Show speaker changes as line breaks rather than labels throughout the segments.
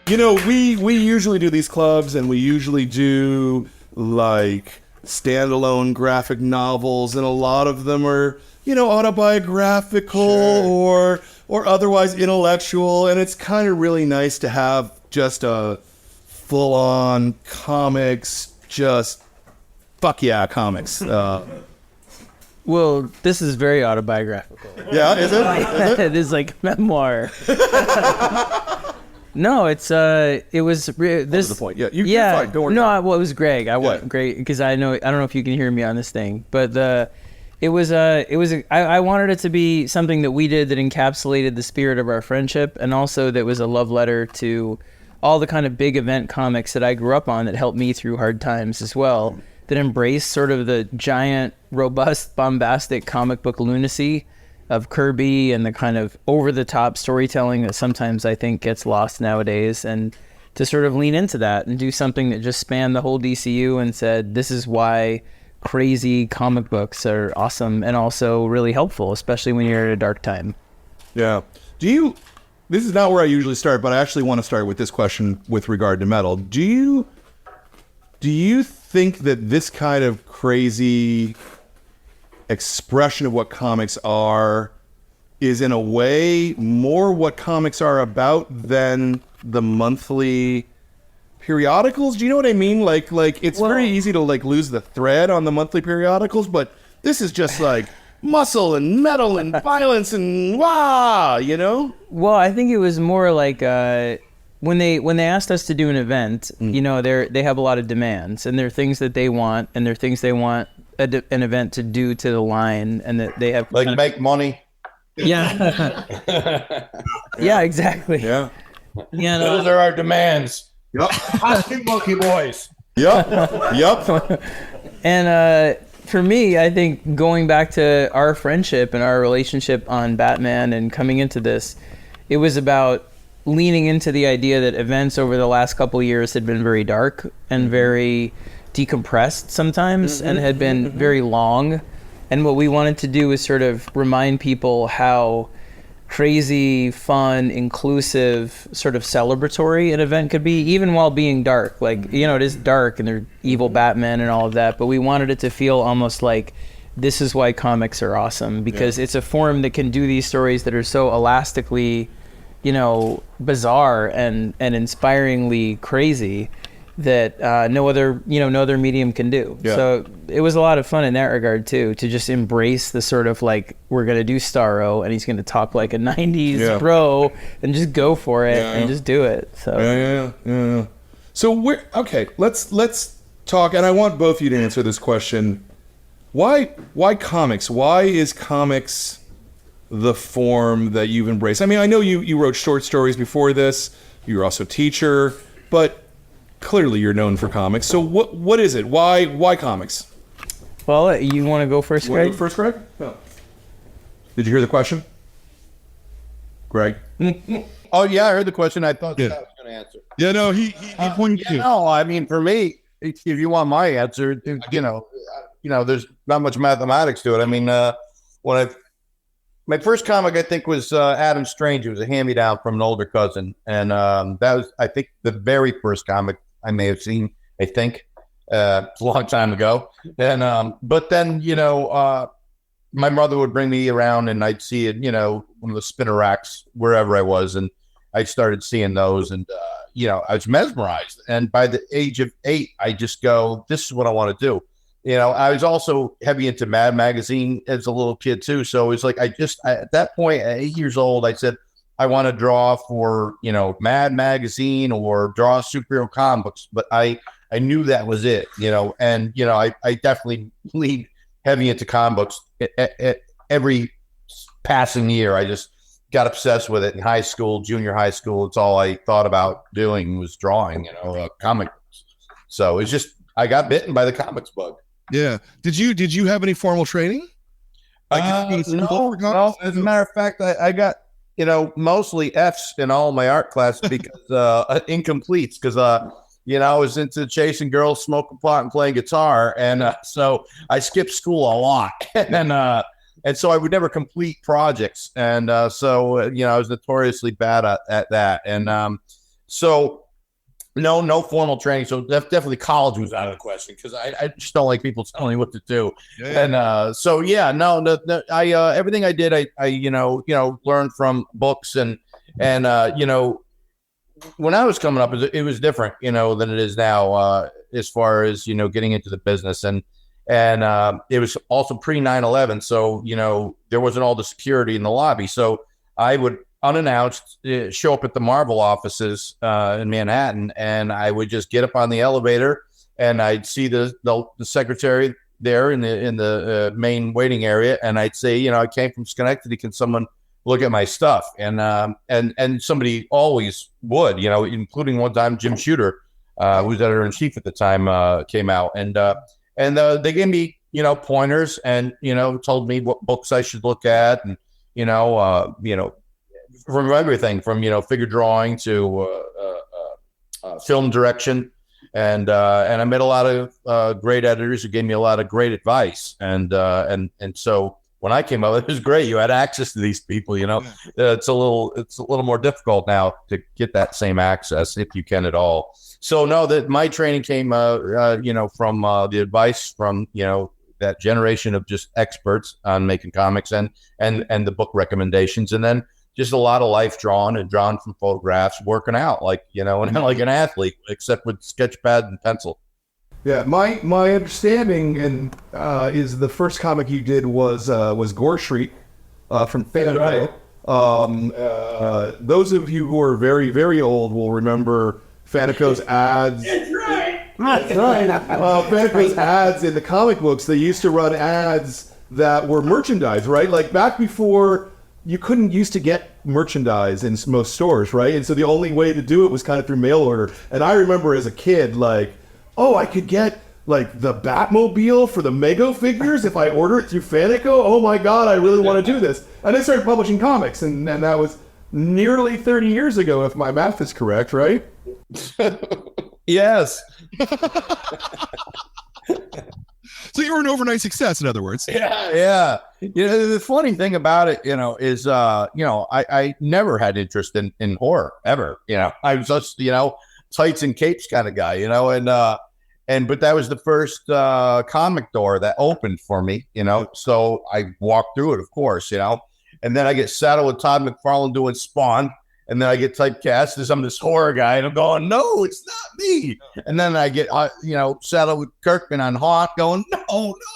You know, we usually do these clubs, and we usually do like standalone graphic novels, and a lot of them are, autobiographical or otherwise intellectual, and it's kind of really nice to have just a full-on comics, just fuck yeah comics.
Well, this is very autobiographical.
Yeah, is it?
It is like memoir. No, it was this.
The point. Yeah, you're fine. Don't worry.
No, well, it was Greg. I want Greg because I don't know if you can hear me on this thing, but I wanted it to be something that we did that encapsulated the spirit of our friendship, and also that was a love letter to all the kind of big event comics that I grew up on that helped me through hard times as well, that embraced sort of the giant, robust, bombastic comic book lunacy of Kirby and the kind of over-the-top storytelling that sometimes I think gets lost nowadays, and to sort of lean into that and do something that just spanned the whole DCU and said, this is why crazy comic books are awesome and also really helpful, especially when you're at a dark time.
Yeah. This is not where I usually start, but I actually want to start with this question with regard to metal. Do you think that this kind of crazy expression of what comics are is in a way more what comics are about than the monthly periodicals? Do you know what I mean? Like it's very easy to lose the thread on the monthly periodicals, but this is just like muscle and metal and violence and Well,
I think it was more like when they asked us to do an event, they have a lot of demands, and there are things that they want, and there are things they want an event to do to the line, and that they have
make money.
Yeah. Yeah, exactly.
Yeah.
Yeah.
Those are our demands.
Yep.
Hosting Monkey Boys.
Yep.
And for me, I think going back to our friendship and our relationship on Batman and coming into this, it was about leaning into the idea that events over the last couple of years had been very dark and very decompressed sometimes, and had been very long. And what we wanted to do is sort of remind people how crazy, fun, inclusive, sort of celebratory an event could be, even while being dark. Like, it is dark and there's evil Batman and all of that, but we wanted it to feel almost like this is why comics are awesome, because it's a form that can do these stories that are so elastically, bizarre and inspiringly crazy that no other medium can do. Yeah. So it was a lot of fun in that regard too, to just embrace the sort of like, we're going to do Starro and he's going to talk like a 90s bro and just go for it and just do it. So
yeah. So let's talk, and I want both of you to answer this question. Why comics? Why is comics the form that you've embraced? I mean, I know you wrote short stories before this. You were also a teacher, but clearly you're known for comics. So what is it? Why comics?
Well, you want to go first, Greg?
Go first, Greg? No. Did you hear the question? Greg?
Oh, yeah, I heard the question. I thought that I was going to answer.
Yeah, no, he pointed to.
No, I mean, for me, if you want my answer, there's not much mathematics to it. I mean, my first comic, I think, was Adam Strange. It was a hand-me-down from an older cousin. And that was, I think, the very first comic I may have seen, I think. It's a long time ago. And but then, my mother would bring me around and I'd see it, one of the spinner racks, wherever I was. And I started seeing those and, I was mesmerized. And by the age of 8, I just go, this is what I want to do. I was also heavy into Mad Magazine as a little kid too. So it's like, at that point, at 8 years old, I said, I want to draw for, Mad Magazine or draw superhero comic books. But I knew that was it, and, I definitely leaned heavy into comic books at every passing year. I just got obsessed with it in high school, junior high school. It's all I thought about doing was drawing, comic books. So it's just, I got bitten by the comics bug.
Yeah. Did you have any formal training?
No. As a matter of fact, I got, mostly F's in all my art classes because incompletes because I was into chasing girls, smoking pot, and playing guitar, and so I skipped school a lot, and so I would never complete projects, and so I was notoriously bad at that, and So no formal training. So definitely college was out of the question because I just don't like people telling me what to do. Yeah. And so yeah, I everything I did, I learned from books and when I was coming up, it was different, than it is now, as far as, getting into the business. And it was also pre 9/11. So, there wasn't all the security in the lobby. So I would unannounced show up at the Marvel offices in Manhattan, and I would just get up on the elevator and I'd see the secretary there in the main waiting area. And I'd say, I came from Schenectady. Can someone look at my stuff? And somebody always would, including one time Jim Shooter, who was editor-in-chief at the time, came out and they gave me, pointers and, told me what books I should look at and, from everything from, figure drawing to film direction. And I met a lot of great editors who gave me a lot of great advice. And so when I came up, it was great. You had access to these people, it's a little more difficult now to get that same access if you can at all. So no, that my training came, from the advice from, that generation of just experts on making comics and the book recommendations. And then just a lot of life drawn from photographs, working out like, and like an athlete, except with sketch pad and pencil.
Yeah, my understanding and is the first comic you did was Gore Street from Fanaco. Those of you who are very, very old will remember Fanaco's ads. That's right. That's right. Fanaco's ads in the comic books. They used to run ads that were merchandise, right? Like back before you couldn't used to get merchandise in most stores, right? And so the only way to do it was kind of through mail order. And I remember as a kid, like, oh, I could get like the Batmobile for the Mego figures if I order it through Fanaco. Oh my God, I really want to do this. And I started publishing comics, and that was nearly 30 years ago, if my math is correct, right?
Yes.
So you were an overnight success, in other words.
Yeah. The funny thing about it, is, I never had interest in horror ever. I was just, tights and capes kind of guy, but that was the first comic door that opened for me, so I walked through it, of course, and then I get saddled with Todd McFarlane doing Spawn. And then I get typecast as I'm this horror guy, and I'm going, no, it's not me. And then I get, saddled with Kirkman on Haunt, going,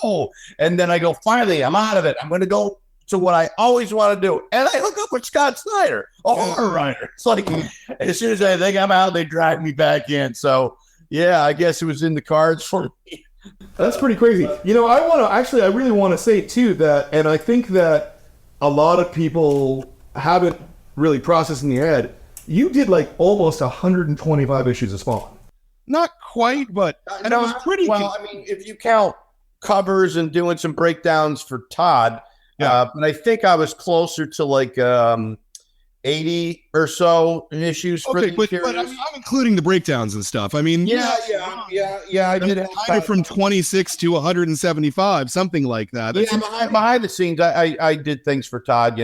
no. And then I go, finally, I'm out of it. I'm going to go to what I always want to do. And I hook up with Scott Snyder, a horror writer. It's like, as soon as I think I'm out, they drag me back in. So, yeah, I guess it was in the cards for me.
That's pretty crazy. I really want to say, too, that, and I think that a lot of people haven't really processed in your head, you did like almost 125 issues of Spawn. Not quite, but and I was pretty
well. I mean, if you count covers and doing some breakdowns for Todd, but I think I was closer to like 80 or so issues.
Okay, but I mean, I'm including the breakdowns and stuff. I mean,
yeah. I did
have from 26 to 175, something like that.
Behind the scenes, I did things for Todd.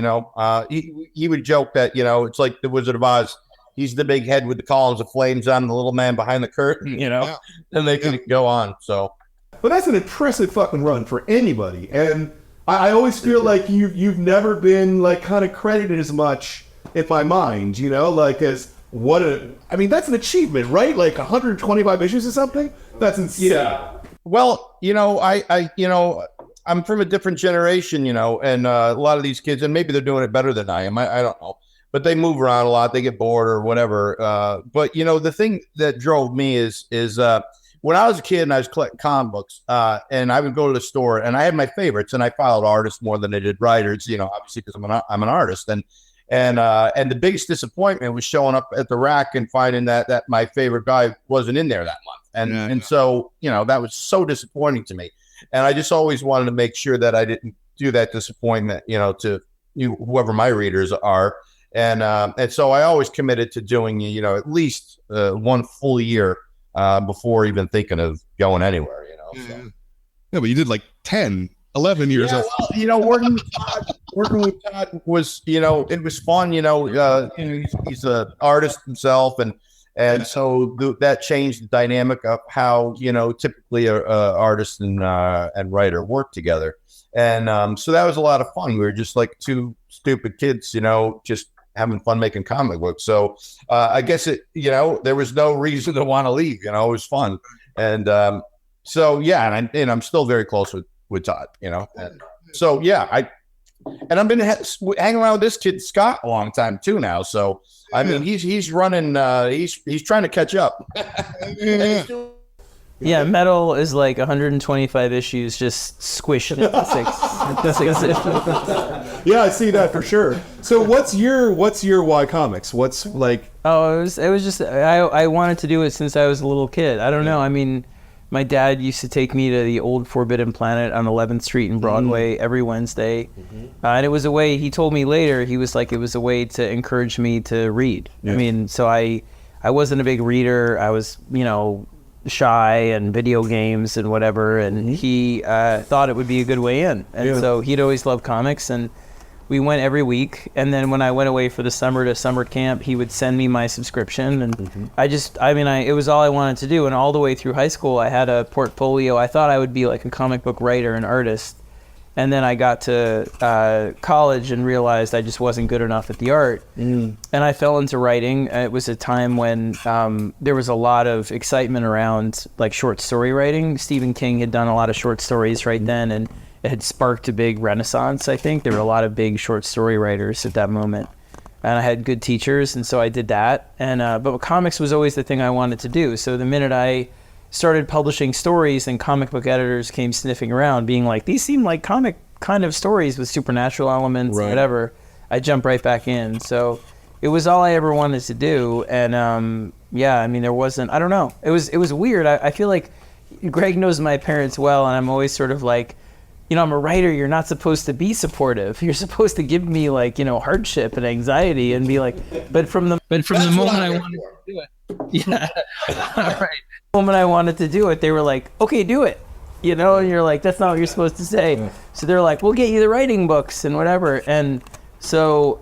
He would joke that it's like the Wizard of Oz. He's the big head with the columns of flames on, the little man behind the curtain. And they can go on. So,
but that's an impressive fucking run for anybody, and I always feel like you've never been like kind of credited as much in my mind, like as that's an achievement, right? Like 125 issues or something. That's insane.
Yeah. Well, I'm from a different generation, and a lot of these kids, and maybe they're doing it better than I am. I don't know, but they move around a lot. They get bored or whatever. But the thing that drove me is when I was a kid and I was collecting comic books, and I would go to the store and I had my favorites, and I followed artists more than I did writers, obviously because I'm an artist. And the biggest disappointment was showing up at the rack and finding that my favorite guy wasn't in there that month. So, that was so disappointing to me. And I just always wanted to make sure that I didn't do that disappointment, to whoever my readers are. And so I always committed to doing, at least one full year before even thinking of going anywhere, So.
Yeah, but you did like 11 years old.
Well, working with Todd was, it was fun. He's an artist himself, And so that changed the dynamic of how, typically a artist and writer work together. And so that was a lot of fun. We were just like two stupid kids, just having fun making comic books. So I guess there was no reason to want to leave. It was fun. And so yeah, and I'm still very close with Todd. And so yeah, I've been hanging around with this kid Scott a long time too now. So I mean, he's running. He's trying to catch up.
Yeah, Metal is like 125 issues just squished into six issues.
Yeah, I see that for sure. So what's your Y Comics? What's like?
Oh, it was just I wanted to do it since I was a little kid. I don't know. I mean, my dad used to take me to the old Forbidden Planet on 11th Street in Broadway every Wednesday. And it was a way, he told me later, he was like, it was a way to encourage me to read. Yeah. I mean, so I wasn't a big reader. I was, shy and video games and whatever. And he thought it would be a good way in. And so he'd always loved comics. And we went every week. And then when I went away for the summer to summer camp, he would send me my subscription. And it was all I wanted to do. And all the way through high school, I had a portfolio. I thought I would be like a comic book writer and artist. And then I got to college and realized I just wasn't good enough at the art. And I fell into writing. It was a time when there was a lot of excitement around like short story writing. Stephen King had done a lot of short stories right then, and it had sparked a big renaissance, I think. There were a lot of big short story writers at that moment. And I had good teachers, and so I did that. And but comics was always the thing I wanted to do. So the minute I started publishing stories and comic book editors came sniffing around being like, these seem like comic kind of stories with supernatural elements, whatever, I jumped right back in. So it was all I ever wanted to do. And I mean, there wasn't, I don't know, it was weird. I feel like Greg knows my parents well, and I'm always sort of like, I'm a writer, you're not supposed to be supportive. You're supposed to give me like, hardship and anxiety and be like, but from the moment I wanted to do it. Yeah. All right. The moment I wanted to do it, they were like, okay, do it. And you're like, that's not what you're supposed to say. Yeah. So they're like, we'll get you the writing books and whatever. And so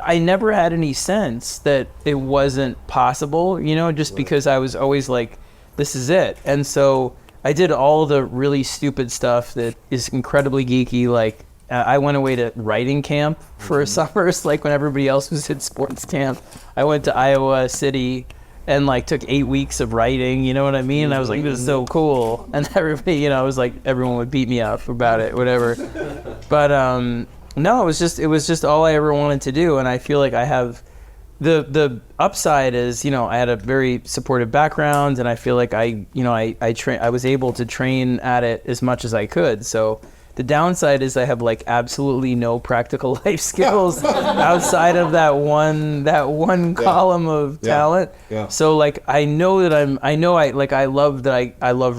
I never had any sense that it wasn't possible, just because I was always like, this is it. And so I did all the really stupid stuff that is incredibly geeky. Like I went away to writing camp for summers, like when everybody else was at sports camp. I went to Iowa City and like took 8 weeks of writing, you know what I mean? And I was like, this is so cool. And everybody, I was like, everyone would beat me up about it, whatever. But no, it was just all I ever wanted to do. And I feel like I have the upside is, I had a very supportive background, and I feel like I was able to train at it as much as I could. So the downside is I have like absolutely no practical life skills outside of that one column of talent. Yeah. So like I love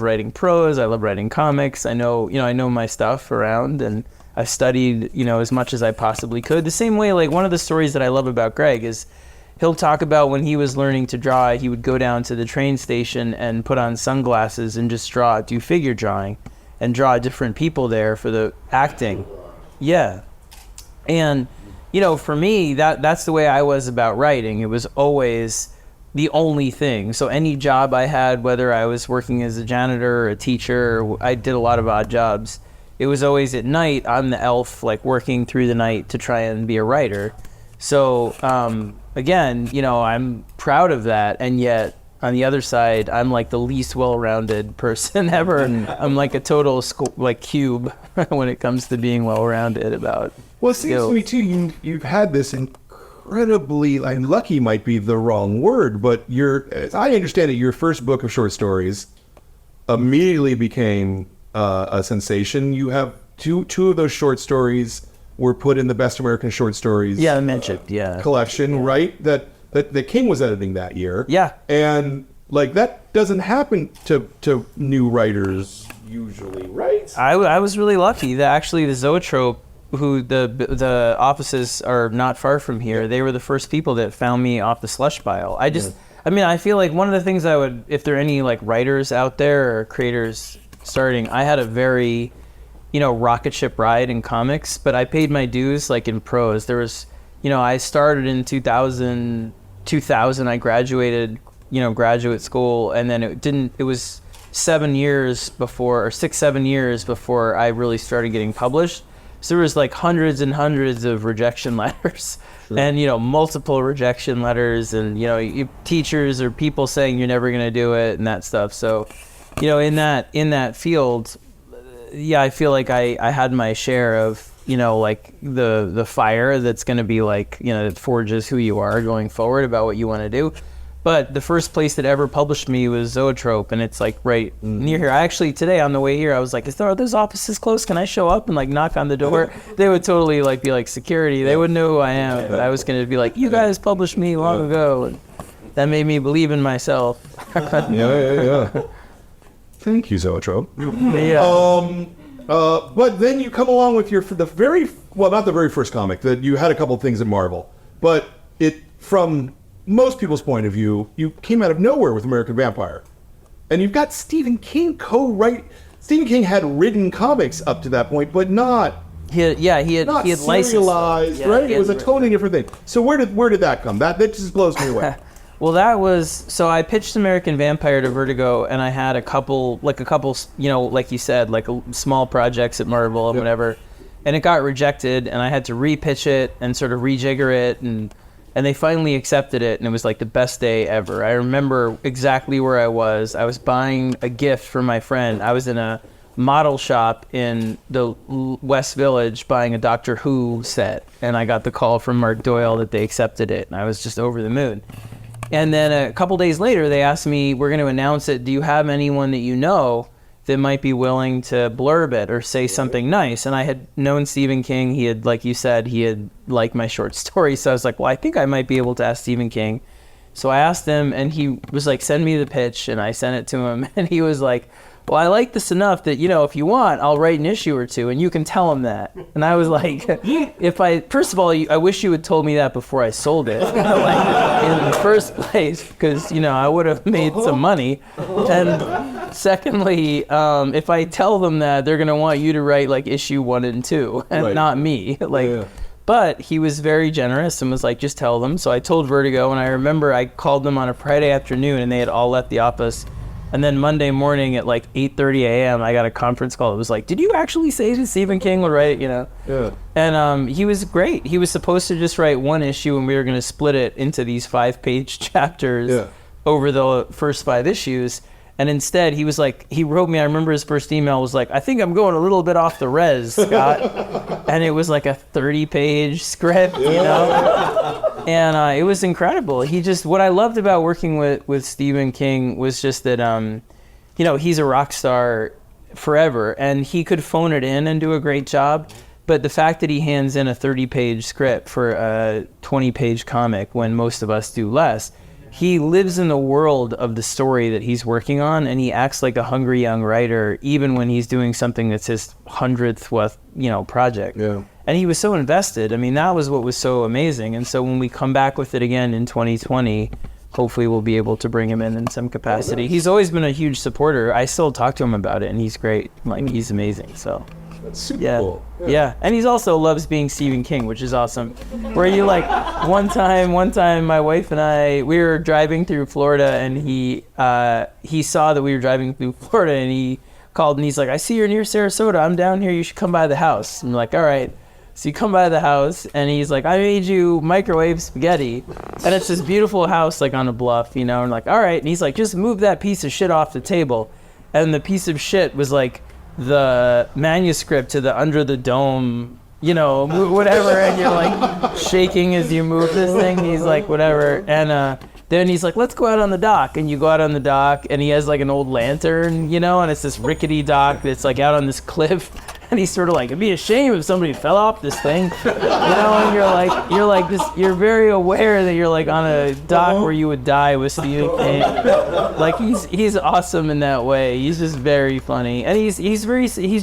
writing prose. I love writing comics. I know my stuff around, and I've studied, as much as I possibly could. The same way, like one of the stories that I love about Greg is he'll talk about when he was learning to draw, he would go down to the train station and put on sunglasses and just do figure drawing. And draw different people there for the acting. Yeah. And, for me, that's the way I was about writing. It was always the only thing. So any job I had, whether I was working as a janitor or a teacher, or I did a lot of odd jobs, it was always at night. I'm the elf, like working through the night to try and be a writer. So, again, I'm proud of that. And yet, on the other side, I'm like the least well-rounded person ever. I'm like a total cube when it comes to being well-rounded about.
Well, it seems to me too. You've had this incredibly, lucky might be the wrong word, but as I understand it, your first book of short stories immediately became a sensation. You have two of those short stories were put in the Best American Short Stories.
Yeah, I mentioned.
Collection, right? That King was editing that year.
Yeah.
And like that doesn't happen to new writers usually, right?
I was really lucky that actually the Zoetrope, who the offices are not far from here, they were the first people that found me off the slush pile. I feel like one of the things I would, if there are any like writers out there or creators starting, I had a very, rocket ship ride in comics, but I paid my dues like in prose. There was, I started in 2002 2000 I graduated, graduate school, and then it was 7 years before, or 6-7 years before I really started getting published. So there was like hundreds and hundreds of rejection letters. Sure. And multiple rejection letters, and teachers or people saying you're never going to do it and that stuff. So in that field, I feel like I had my share of like the fire that's going to be like that forges who you are going forward about what you want to do. But the first place that ever published me was Zoetrope, and it's like right near here. I actually, today on the way here, I was like, are those offices close? Can I show up and like knock on the door? They would totally like be like security. They would know who I am. But I was going to be like, you guys published me long ago. And that made me believe in myself.
Yeah. Thank you, Zoetrope.
Yeah.
But then you come along with not the very first comic, that you had a couple things at Marvel, but from most people's point of view, you came out of nowhere with American Vampire. And you've got Stephen King Stephen King had written comics up to that point, but not
he had
serialized, right? It was a totally different thing. So where did that come? That just blows me away.
Well, so I pitched American Vampire to Vertigo, and I had a couple, like you said, like small projects at Marvel and whatever, and it got rejected, and I had to repitch it and sort of rejigger it, and they finally accepted it, and it was like the best day ever. I remember exactly where I was. I was buying a gift for my friend. I was in a model shop in the West Village buying a Doctor Who set, and I got the call from Mark Doyle that they accepted it, and I was just over the moon. And then a couple days later, they asked me, we're going to announce it. Do you have anyone that you know that might be willing to blurb it or say something nice? And I had known Stephen King. He had, like you said, he had liked my short story. So I was like, well, I think I might be able to ask Stephen King. So I asked him, and he was like, send me the pitch. And I sent it to him. And he was like, well, I like this enough that, if you want, I'll write an issue or two, and you can tell him that. And I was like, first of all, I wish you had told me that before I sold it, like, in the first place, because, I would have made some money. And secondly, if I tell them that, they're going to want you to write like issue 1 and 2, and not me. But he was very generous and was like, just tell them. So I told Vertigo, and I remember I called them on a Friday afternoon, and they had all left the office. And then Monday morning at like 8:30 a.m., I got a conference call. It was like, did you actually say that Stephen King would write it,
Yeah.
And he was great. He was supposed to just write one issue, and we were going to split it into these 5-page chapters over the first 5 issues. And instead, he was like, he wrote me, I remember his first email was like, I think I'm going a little bit off the res, Scott. And it was like a 30-page script, And it was incredible. What I loved about working with Stephen King was just that, he's a rock star forever, and he could phone it in and do a great job. But the fact that he hands in a 30-page script for a 20-page comic when most of us do less, he lives in the world of the story that he's working on, and he acts like a hungry young writer, even when he's doing something that's his 100th, project.
Yeah.
And he was so invested. I mean, that was what was so amazing. And so when we come back with it again in 2020, hopefully we'll be able to bring him in some capacity. He's always been a huge supporter. I still talk to him about it, and he's great. Like, he's amazing. So
that's super cool.
Yeah. And he's also loves being Stephen King, which is awesome. Where you like, one time, my wife and I, we were driving through Florida, and he saw that we were driving through Florida, and he called, and he's like, I see you're near Sarasota. I'm down here. You should come by the house. I'm like, all right. So you come by the house, and he's like, I made you microwave spaghetti. And it's this beautiful house, like, on a bluff, and like, all right. And he's like, just move that piece of shit off the table. And the piece of shit was, like, the manuscript to the Under the Dome, whatever. And you're, like, shaking as you move this thing. He's like, whatever. And then he's like, let's go out on the dock. And you go out on the dock, and he has, like, an old lantern, and it's this rickety dock that's, like, out on this cliff. And he's sort of like, it'd be a shame if somebody fell off this thing, and you're very aware that you're like on a dock where you would die with Stephen King. Like, he's awesome in that way. He's just very funny, and he's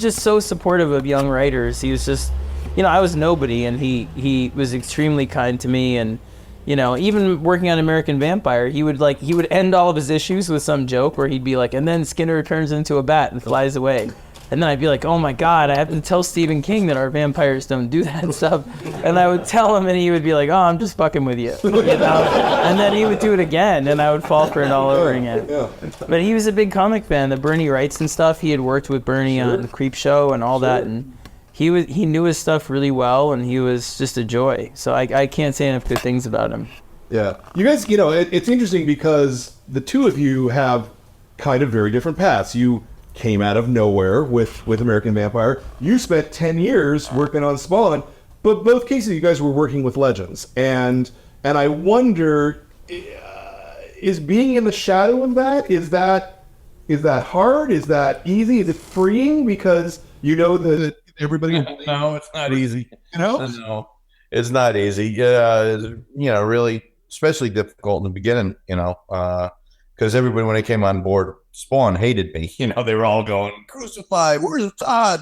just so supportive of young writers. He was just, I was nobody, and he was extremely kind to me. And even working on American Vampire, he would end all of his issues with some joke where he'd be like, and then Skinner turns into a bat and flies away. And then I'd be like, oh my God, I have to tell Stephen King that our vampires don't do that and stuff. And I would tell him and he would be like, oh, I'm just fucking with you. And then he would do it again and I would fall for it all over again. But he was a big comic fan, the Bernie Wrights and stuff. He had worked with Bernie on the Creep Show and all that. And he knew his stuff really well and he was just a joy. So I can't say enough good things about him.
Yeah. You guys, it's interesting because the two of you have kind of very different paths. You came out of nowhere with American Vampire. You spent 10 years working on Spawn, but both cases you guys were working with legends. And I wonder, is being in the shadow of that, is that hard? Is that easy? Is it freeing? Because you know that everybody...
No, it's not easy.
No,
it's not easy. Really, especially difficult in the beginning, because everybody, when they came on board Spawn, hated me. They were all going, crucify, where's Todd?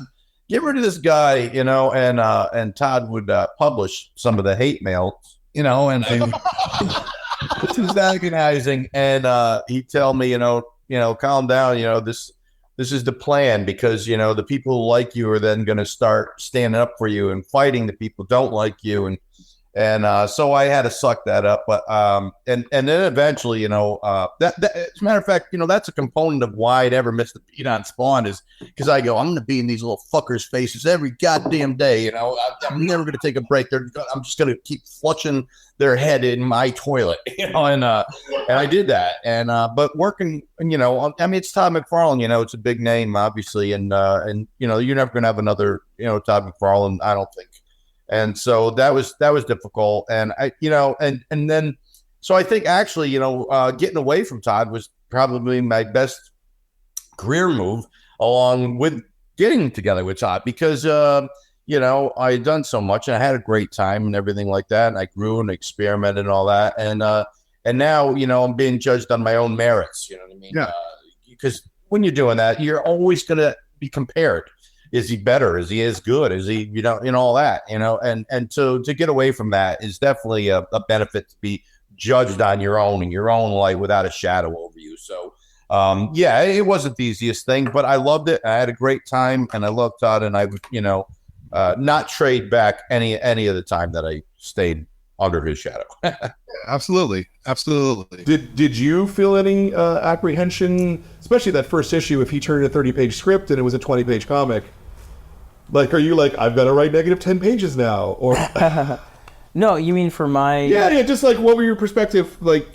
Get rid of this guy, and Todd would publish some of the hate mail, and this is agonizing. And he'd tell me, calm down, this is the plan, because, the people who like you are then going to start standing up for you and fighting the people who don't like you. And so I had to suck that up, but and then eventually, that as a matter of fact, that's a component of why I never missed a beat on Spawn, is because I go, I'm going to be in these little fuckers' faces every goddamn day. I'm never going to take a break. I'm just going to keep flushing their head in my toilet, and I did that. And but working, it's Todd McFarlane, it's a big name, obviously, and you're never going to have another, Todd McFarlane, I don't think. And so that was difficult. And and then, so I think actually, getting away from Todd was probably my best career move, along with getting together with Todd, because, I had done so much and I had a great time and everything like that. And I grew and experimented and all that. And now, I'm being judged on my own merits, you know what I mean?
Yeah.
Because when you're doing that, you're always going to be compared. Is he better? Is he as good? Is he, all that, and so to get away from that is definitely a benefit, to be judged on your own, in your own light, without a shadow over you. So, it wasn't the easiest thing, but I loved it. I had a great time and I loved Todd, and I would, not trade back any of the time that I stayed under his shadow.
Absolutely.
Did you feel any apprehension, especially that first issue, if he turned a 30-page script and it was a 20-page comic? Like, are you like, I've got to write negative 10 pages now? Or
No, you mean for my...
Yeah, just like, what were your perspective, like,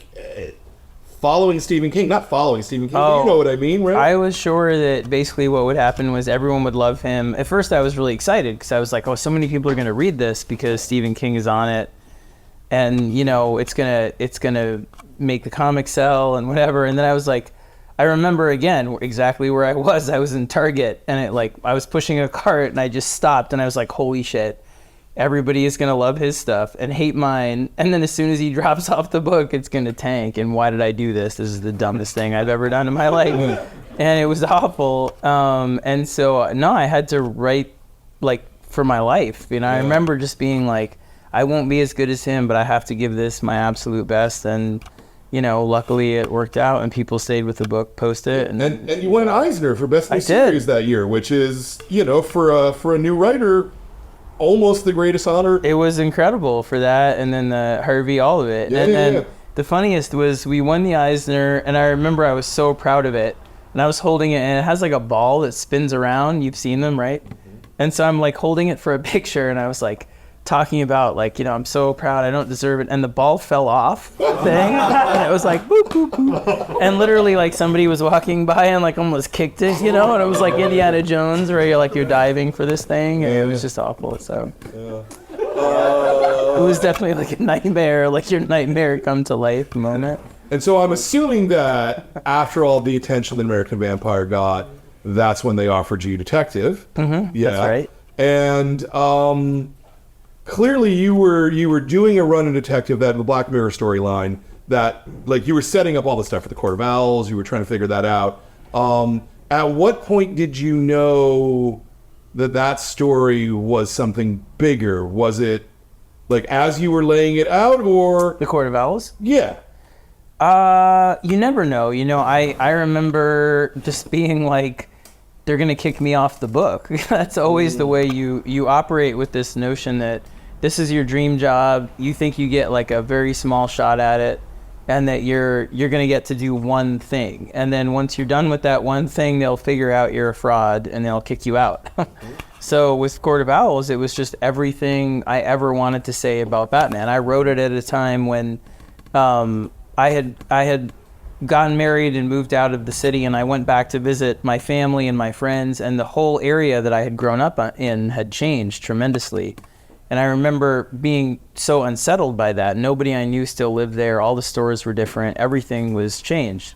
following Stephen King? Not following Stephen King, but you know what I mean, right?
I was sure that basically what would happen was everyone would love him. At first, I was really excited because I was like, oh, so many people are going to read this because Stephen King is on it. And, it's gonna make the comic sell and whatever. And then I was like, I remember again exactly where I was. I was in Target and I was pushing a cart and I just stopped and I was like, holy shit, everybody is gonna love his stuff and hate mine. And then as soon as he drops off the book, it's gonna tank. And why did I do this? This is the dumbest thing I've ever done in my life. And it was awful. And so, no, I had to write for my life. I remember just being like, I won't be as good as him, but I have to give this my absolute best. And, luckily it worked out and people stayed with the book post-it.
And you won Eisner for Best New Series that year, which is, for a new writer, almost the greatest honor.
It was incredible for that. And then the Harvey, all of it. And the funniest was we won the Eisner, and I remember I was so proud of it. And I was holding it, and it has like a ball that spins around. You've seen them, right? And so I'm like holding it for a picture, and I was like, talking about I'm so proud, I don't deserve it, and the ball fell off the thing and it was like boop boop boop, and literally somebody was walking by and almost kicked it, and it was like Indiana Jones where you're diving for this thing, and it was just awful. So it was definitely a nightmare, your nightmare come to life moment.
And so I'm assuming that after all the attention that American Vampire got, that's when they offered you Detective.
That's right.
And clearly, you were doing a run in Detective, that the Black Mirror storyline, that you were setting up all the stuff for the Court of Owls. You were trying to figure that out. At what point did you know that story was something bigger? Was it as you were laying it out, or
the Court of Owls?
Yeah.
You never know. I remember just being they're going to kick me off the book. That's always the way you operate, with this notion that this is your dream job. You think you get like a very small shot at it, and that you're going to get to do one thing. And then once you're done with that one thing, they'll figure out you're a fraud and they'll kick you out. So with Court of Owls, it was just everything I ever wanted to say about Batman. I wrote it at a time when I had gotten married and moved out of the city, and I went back to visit my family and my friends, and the whole area that I had grown up in had changed tremendously. And I remember being so unsettled by that. Nobody I knew still lived there. All the stores were different. Everything was changed.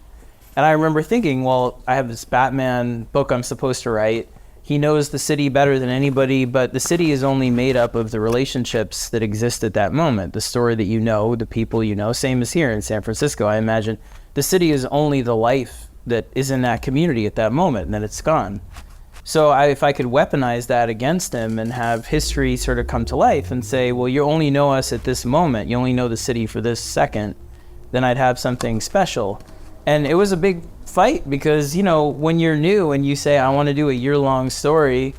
And I remember thinking, well, I have this Batman book I'm supposed to write. He knows the city better than anybody, but the city is only made up of the relationships that exist at that moment. The story that you know, the people you know, same as here in San Francisco. I imagine the city is only the life that is in that community at that moment, and then it's gone. So if I could weaponize that against him and have history sort of come to life and say, well, you only know us at this moment, you only know the city for this second, then I'd have something special. And it was a big fight because, you know, when you're new and you say, I want to do a year-long story,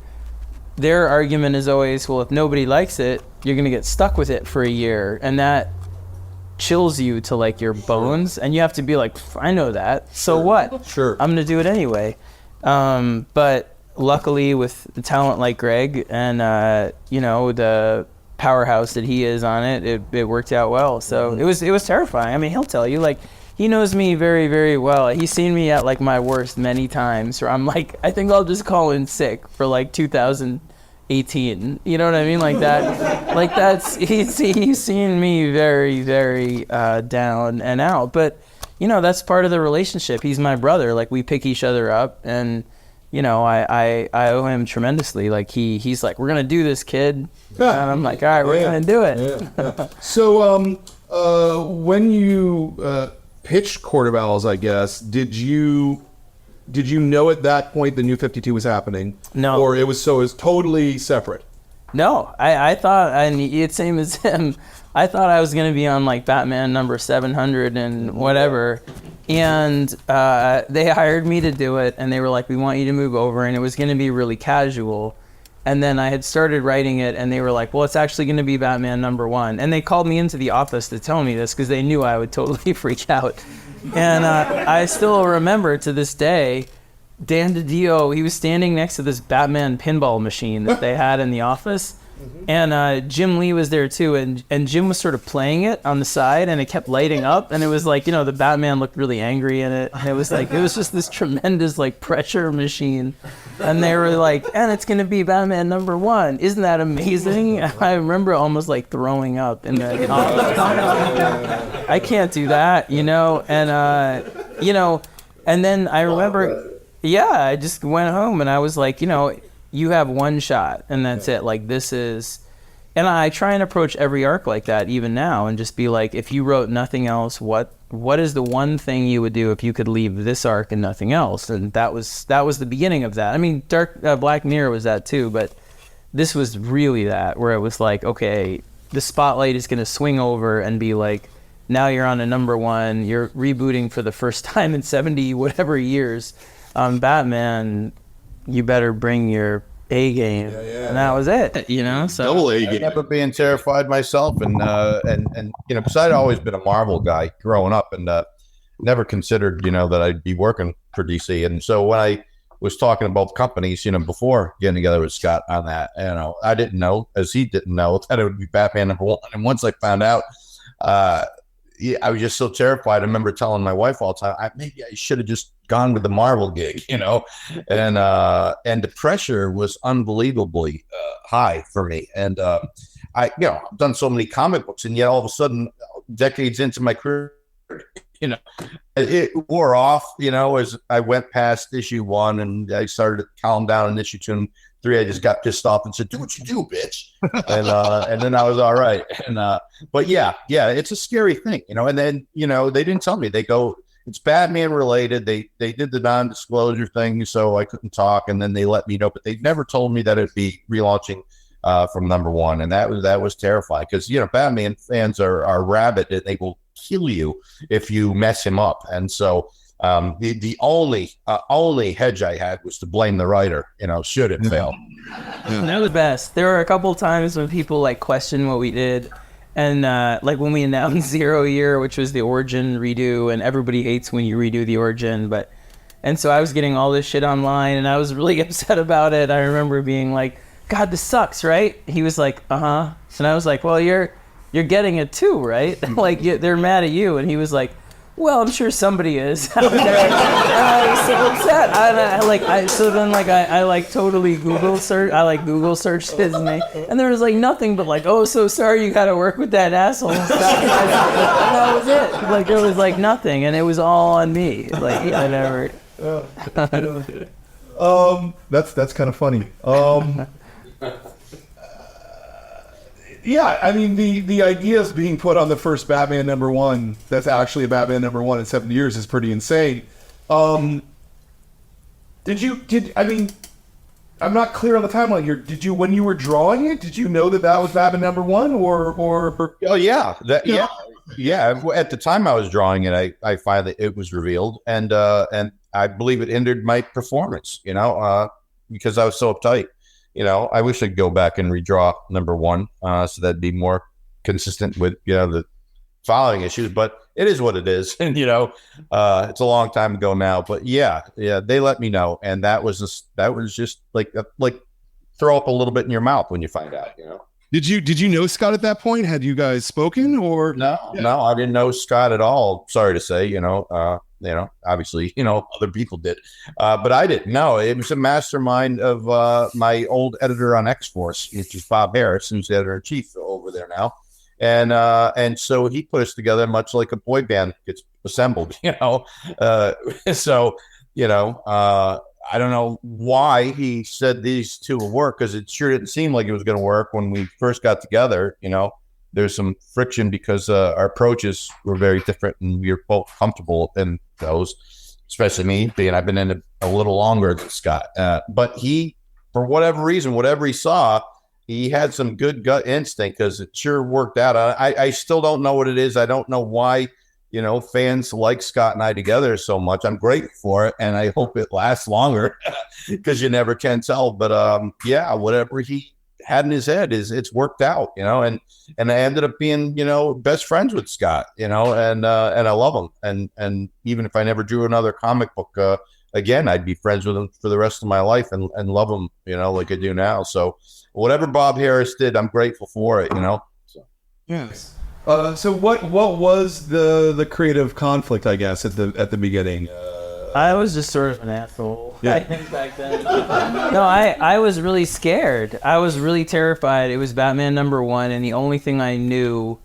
their argument is always, well, if nobody likes it, you're going to get stuck with it for a year. And that chills you to like your bones. And you have to be like, I know that. So what?
Sure.
I'm going to do it anyway. But luckily with the talent like Greg and, you know, the powerhouse that he is on it, it worked out well. So it was terrifying. I mean, he'll tell you, like, he knows me very, very well. He's seen me at like my worst many times where I'm like, I think I'll just call in sick for like 2018. You know what I mean? Like that, like that's, he's seen me very, very down and out. But, you know, that's part of the relationship. He's my brother. Like we pick each other up, and, you know, I owe him tremendously. Like he's like, we're going to do this, kid. And I'm like, all right, we're going to do it.
Yeah. So when you pitched Court of Owls, I guess, did you know at that point the New 52 was happening?
No.
Or it was totally separate?
No, I thought, and it's same as him, I thought I was going to be on like Batman number 700 and whatever. And they hired me to do it, and they were like, we want you to move over, and it was going to be really casual. And then I had started writing it, and they were like, well, it's actually going to be Batman number 1. And they called me into the office to tell me this because they knew I would totally freak out. And I still remember to this day, Dan DiDio, he was standing next to this Batman pinball machine that they had in the office. And Jim Lee was there too, and Jim was sort of playing it on the side, and it kept lighting up, and it was like, you know, the Batman looked really angry in it, and it was like, it was just this tremendous like pressure machine, and they were like, and it's gonna be Batman number 1. Isn't that amazing? I remember almost like throwing up in the office. I can't do that, you know, and you know, and then I remember, yeah, I just went home and I was like, you know, you have one shot and that's it. Like this is, and I try and approach every arc like that even now and just be like, if you wrote nothing else, what is the one thing you would do if you could leave this arc and nothing else? And that was the beginning of that. I mean, Black Mirror was that too, but this was really that, where it was like, okay, the spotlight is going to swing over and be like, now you're on a number 1, you're rebooting for the first time in 70 whatever years. Batman, you better bring your A game, and that was it. You know, so
double A
I
game.
remember being terrified myself, and you know, because I'd always been a Marvel guy growing up, and never considered, you know, that I'd be working for DC. And so when I was talking about companies, you know, before getting together with Scott on that, you know, I didn't know, as he didn't know, that it would be Batman number 1. And once I found out, yeah, I was just so terrified. I remember telling my wife all the time, maybe I should have just gone with the Marvel gig, you know, and the pressure was unbelievably high for me. And I, you know, I've done so many comic books, and yet all of a sudden, decades into my career, you know, it wore off, you know, as I went past issue 1 and I started to calm down in issue 2 and 3. I just got pissed off and said, do what you do, bitch. And then I was all right. And but yeah, it's a scary thing, you know. And then, you know, they didn't tell me. They go, it's Batman related. They did the non-disclosure thing, so I couldn't talk, and then they let me know, but they never told me that it'd be relaunching from number 1. And that was terrifying, because, you know, Batman fans are rabid, and they will kill you if you mess him up. And so The only hedge I had was to blame the writer, should it fail.
And that was the best. There were a couple times when people like questioned what we did. And like when we announced 0 Year, which was the origin redo, and everybody hates when you redo the origin, and so I was getting all this shit online and I was really upset about it. I remember being like, God, this sucks, right? He was like, uh-huh. And I was like, well, you're getting it too, right? Like they're mad at you. And he was like, well, I'm sure somebody is out there. And I was so upset. I totally Google search. I like Google searched his name, and there was like nothing but like, oh, so sorry you got to work with that asshole. And that was it. Like there was like nothing, and it was all on me. Like I never.
That's kind of funny. Yeah, I mean the ideas being put on the first Batman #1 that's actually a Batman #1 in 7 years is pretty insane. I'm not clear on the timeline here. Did you, when you were drawing it, did you know that was Batman #1 or?
Oh yeah, yeah. At the time I was drawing it, I finally it was revealed, and I believe it hindered my performance. Because I was so uptight. I wish I'd go back and redraw #1, so that'd be more consistent with the following issues. But it is what it is, and it's a long time ago now. But yeah, they let me know, and that was just like throw up a little bit in your mouth when you find out.
Did you know Scott at that point? Had you guys spoken or?
No, I didn't know Scott at all. Sorry to say, obviously, other people did, but I didn't know. It was a mastermind of my old editor on X-Force, which is Bob Harris, who's the editor-in-chief over there now, and so he put us together much like a boy band gets assembled, I don't know why he said these two will work, because it sure didn't seem like it was going to work when we first got together. There's some friction because our approaches were very different, and we were both comfortable in those, especially me, being I've been in it a little longer than Scott. But he, for whatever reason, whatever he saw, he had some good gut instinct, because it sure worked out. I still don't know what it is. I don't know why fans like Scott and I together so much. I'm grateful for it, and I hope it lasts longer, because you never can tell. But whatever he had in his head it's worked out, and I ended up being best friends with Scott, and I love him, and even if I never drew another comic book again, I'd be friends with him for the rest of my life and love him, like I do now. So whatever Bob Harris did, I'm grateful for it, so.
Yes. So what was the creative conflict, I guess, at the beginning?
I was just sort of an asshole.
Yeah.
I think back then. No, I was really scared. I was really terrified. It was Batman #1, and the only thing I knew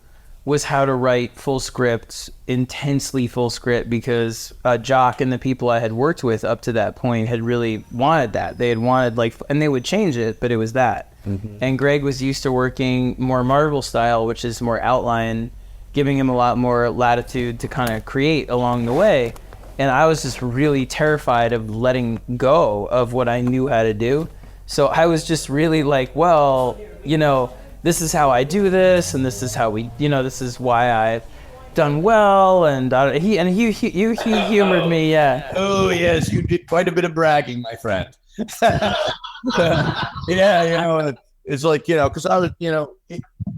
was how to write full scripts, intensely full script, because Jock and the people I had worked with up to that point had really wanted that. They had wanted and they would change it, but it was that. Mm-hmm. And Greg was used to working more Marvel style, which is more outline, giving him a lot more latitude to kind of create along the way. And I was just really terrified of letting go of what I knew how to do. So I was just really like, well, this is how I do this, and this is how we, this is why I've done well. And he humored me, yeah.
Oh yes, you did quite a bit of bragging, my friend. Yeah, it's like, because I was,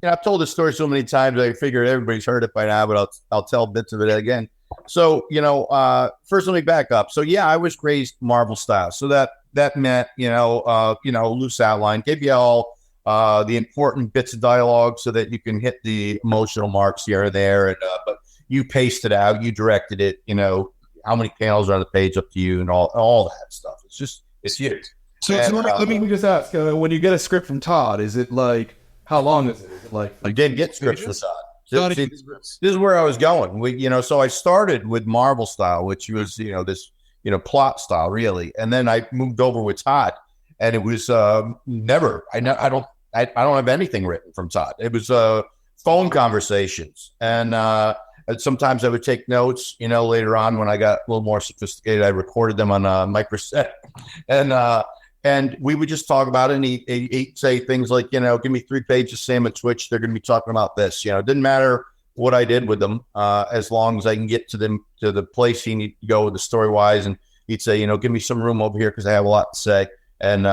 I've told this story so many times, I figure everybody's heard it by now, but I'll tell bits of it again. So, first let me back up. So yeah, I was raised Marvel style. So that meant, loose outline, give you all the important bits of dialogue so that you can hit the emotional marks here or there. And, but you paced it out, you directed it, how many panels are on the page up to you and all that stuff. It's huge.
So let me just ask, when you get a script from Todd, is it like, how long is it? Is it like?
I did get scripts from Todd. See, this is where I was going. So I started with Marvel style, which was, this, plot style really. And then I moved over with Todd, and it was never, I don't have anything written from Todd. It was phone conversations. And sometimes I would take notes, later on when I got a little more sophisticated, I recorded them on a microset, and we would just talk about it. And he'd say things like, give me 3 pages, Sam and Twitch. They're going to be talking about this. It didn't matter what I did with them, as long as I can get to them to the place he need to go with the story wise. And he'd say, give me some room over here because I have a lot to say. And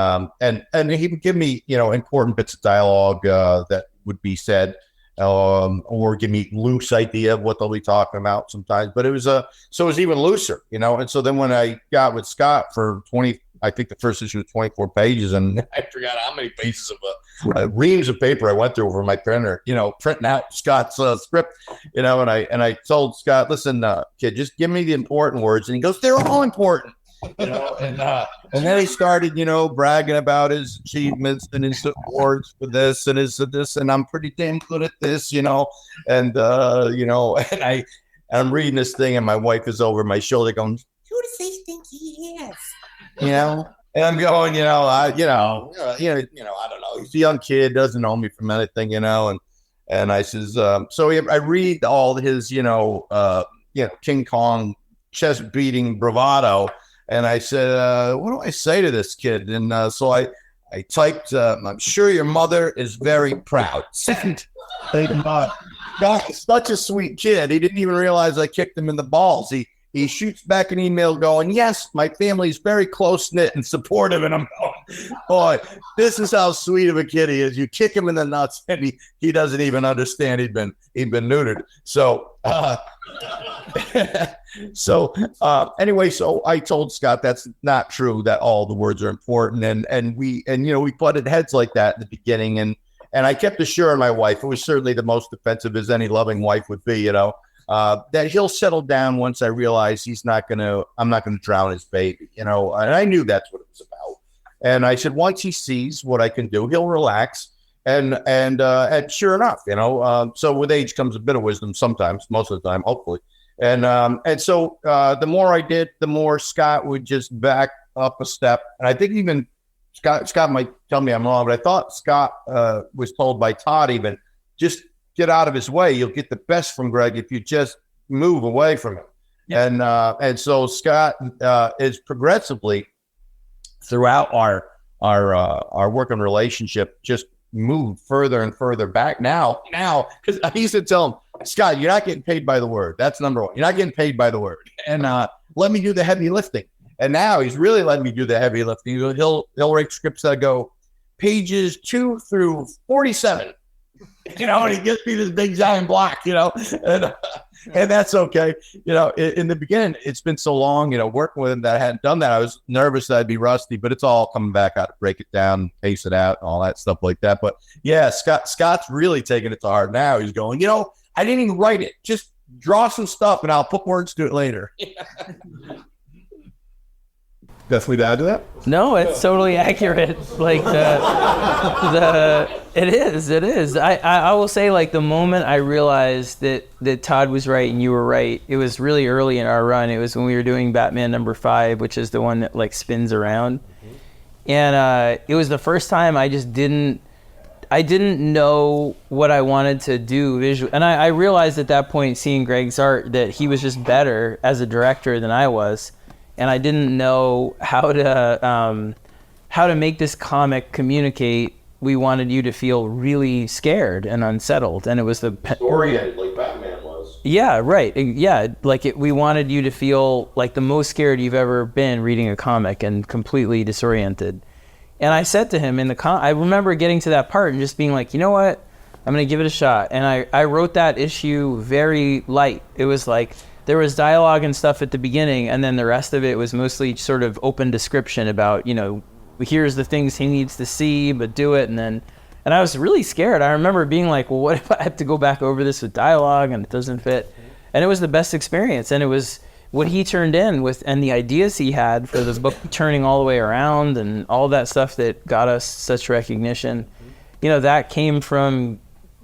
he would give me, important bits of dialogue that would be said, or give me loose idea of what they'll be talking about sometimes. But it was so it was even looser, And so then when I got with Scott for 20, I think the first issue was 24 pages, and I forgot how many pages of reams of paper I went through over my printer, printing out Scott's script, and I told Scott, listen, kid, just give me the important words, and he goes, they're all important. And then he started, bragging about his achievements and his awards for this and his this, and I'm pretty damn good at this, and and I'm reading this thing, and my wife is over my shoulder going, who does he think he is? And I'm going, I don't know. He's a young kid, doesn't know me from anything, and I says, so I read all his, King Kong chest beating bravado. And I said, what do I say to this kid? And so I typed, I'm sure your mother is very proud. Send. God, such a sweet kid. He didn't even realize I kicked him in the balls. He shoots back an email going, yes, my family's very close-knit and supportive. And I'm going, boy, this is how sweet of a kid he is. You kick him in the nuts and he doesn't even understand he'd been neutered. So anyway, so I told Scott that's not true, that all the words are important. And we butted heads like that in the beginning. And I kept assuring my wife, it was certainly the most defensive as any loving wife would be, that he'll settle down once I realize I'm not going to drown his baby, and I knew that's what it was about. And I said, once he sees what I can do, he'll relax. And sure enough, so with age comes a bit of wisdom sometimes, most of the time, hopefully. And so the more I did, the more Scott would just back up a step. And I think even Scott might tell me I'm wrong, but I thought Scott was told by Todd even, just get out of his way. You'll get the best from Greg if you just move away from him. Yeah. And so Scott is progressively throughout our working relationship just moved further and further back now, because I used to tell him, Scott, you're not getting paid by the word. That's number one. You're not getting paid by the word. And let me do the heavy lifting. And now he's really letting me do the heavy lifting. He'll write scripts that go pages 2 through 47. And he gives me this big giant block, and that's okay. In the beginning, it's been so long, working with him that I hadn't done that. I was nervous that I'd be rusty, but it's all coming back out to break it down, pace it out, and all that stuff like that. But yeah, Scott's really taking it to heart now. He's going, I didn't even write it. Just draw some stuff and I'll put words to it later.
Definitely to add to that?
No, it's totally accurate. Like it is. I will say, like, the moment I realized that Todd was right and you were right, it was really early in our run. It was when we were doing Batman #5, which is the one that like spins around. And it was the first time I didn't know what I wanted to do visually. And I realized at that point, seeing Greg's art, that he was just better as a director than I was. And I didn't know how to make this comic communicate. We wanted you to feel really scared and unsettled, and it was
oriented like Batman was.
Yeah, right. Yeah, we wanted you to feel like the most scared you've ever been reading a comic and completely disoriented. And I said to him I remember getting to that part and just being like, you know what, I'm gonna give it a shot. And I wrote that issue very light. It was like, there was dialogue and stuff at the beginning, and then the rest of it was mostly sort of open description about, here's the things he needs to see, but do it. And I was really scared. I remember being like, well, what if I have to go back over this with dialogue and it doesn't fit? And it was the best experience. And it was what he turned in with, and the ideas he had for the book turning all the way around and all that stuff that got us such recognition. That came from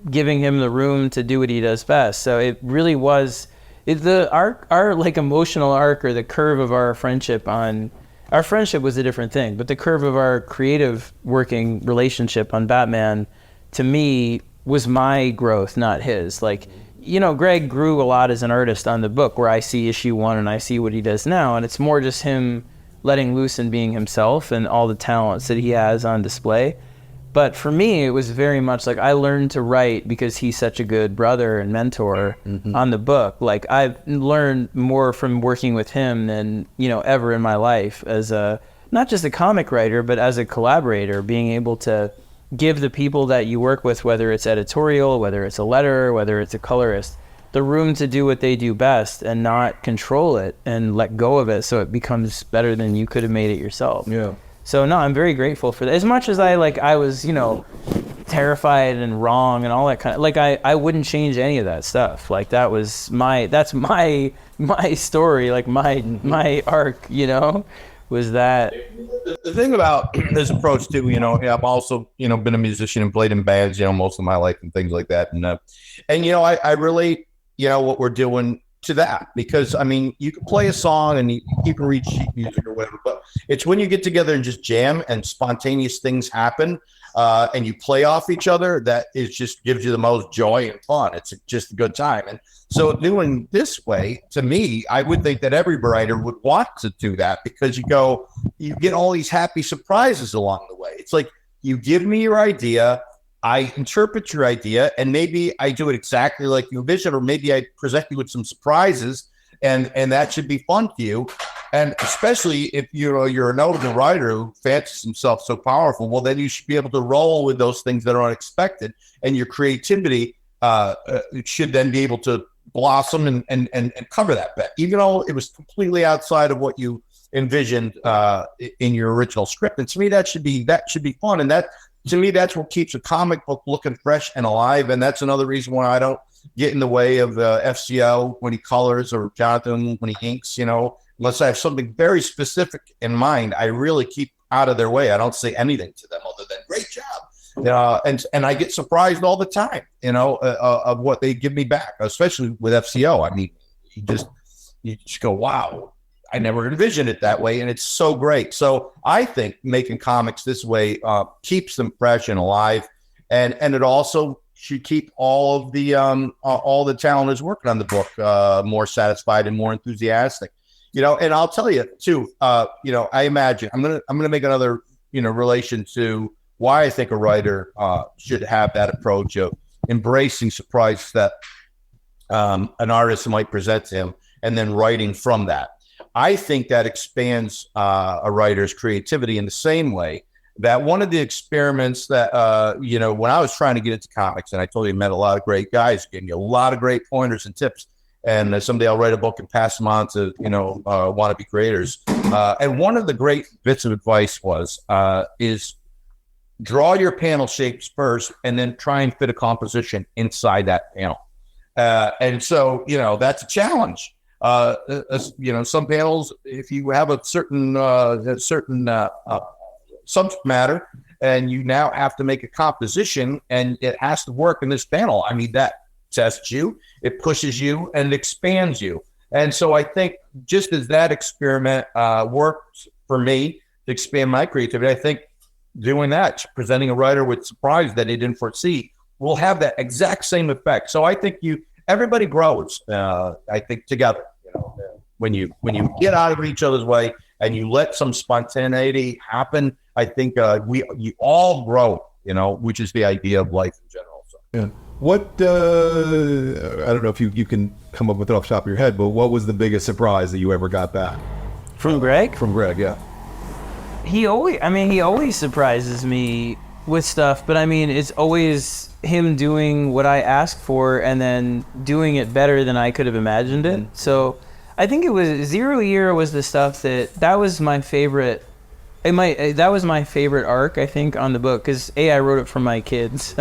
giving him the room to do what he does best. So it really was... our like emotional arc, or the curve of our friendship was a different thing, but the curve of our creative working relationship on Batman, to me, was my growth, not his. Like, Greg grew a lot as an artist on the book, where I see issue 1 and I see what he does now, and it's more just him letting loose and being himself and all the talents that he has on display. But for me, it was very much like I learned to write because he's such a good brother and mentor on the book. Like I've learned more from working with him than, you know, ever in my life as a, not just a comic writer, but as a collaborator, being able to give the people that you work with, whether it's editorial, whether it's a letterer, whether it's a colorist, the room to do what they do best and not control it and let go of it so it becomes better than you could have made it yourself.
Yeah.
So no, I'm very grateful for that. As much as I was, you know, terrified and wrong and all that kind of, like I wouldn't change any of that stuff. Like that's my story, like my arc, you know, was that.
The thing about this approach too, you know, I've also, you know, been a musician and played in bands, you know, most of my life and things like that. And you know, I relate, you know, what we're doing to that, because I mean, you can play a song and you can read sheet music or whatever, but it's when you get together and just jam and spontaneous things happen, and you play off each other, that it just gives you the most joy and fun. It's just a good time. And so doing this way, to me, I would think that every writer would want to do that, because you get all these happy surprises along the way. It's like, you give me your idea, I interpret your idea, and maybe I do it exactly like you envisioned, or maybe I present you with some surprises, and that should be fun to you. And especially if you're an older writer who fancies himself so powerful, well, then you should be able to roll with those things that are unexpected, and your creativity should then be able to blossom and cover that bet, even though it was completely outside of what you envisioned in your original script. And to me, that should be fun, and that. To me, that's what keeps a comic book looking fresh and alive, and that's another reason why I don't get in the way of FCO when he colors, or Jonathan when he inks, you know, unless I have something very specific in mind. I really keep out of their way. I don't say anything to them other than "great job," and I get surprised all the time, you know, of what they give me back, especially with FCO. I mean, you just go, wow. I never envisioned it that way, and it's so great. So I think making comics this way keeps them fresh and alive, and it also should keep all of the talent working on the book more satisfied and more enthusiastic. You know, and I'll tell you too. You know, I imagine I'm gonna make another, you know, relation to why I think a writer should have that approach of embracing surprise that an artist might present to him, and then writing from that. I think that expands a writer's creativity in the same way that one of the experiments that, you know, when I was trying to get into comics, and I told you I met a lot of great guys, gave me a lot of great pointers and tips, and someday I'll write a book and pass them on to, you know, wannabe creators. And one of the great bits of advice is draw your panel shapes first, and then try and fit a composition inside that panel. And so, you know, that's a challenge. You know, some panels, if you have a certain subject matter, and you now have to make a composition, and it has to work in this panel. I mean, that tests you, it pushes you, and it expands you. And so I think just as that experiment worked for me to expand my creativity, I think doing that, presenting a writer with surprise that they didn't foresee, will have that exact same effect. So I think everybody grows, I think, together. You know, when you get out of each other's way and you let some spontaneity happen, I think you all grow. You know, which is the idea of life in general. So.
Yeah. What I don't know if you can come up with it off the top of your head, but what was the biggest surprise that you ever got back
from Greg?
From Greg, yeah.
He always surprises me with stuff, but I mean, it's always him doing what I asked for and then doing it better than I could have imagined it. So I think it was 0 Year was the stuff that was my favorite. That was my favorite arc, I think, on the book, because A, I wrote it for my kids,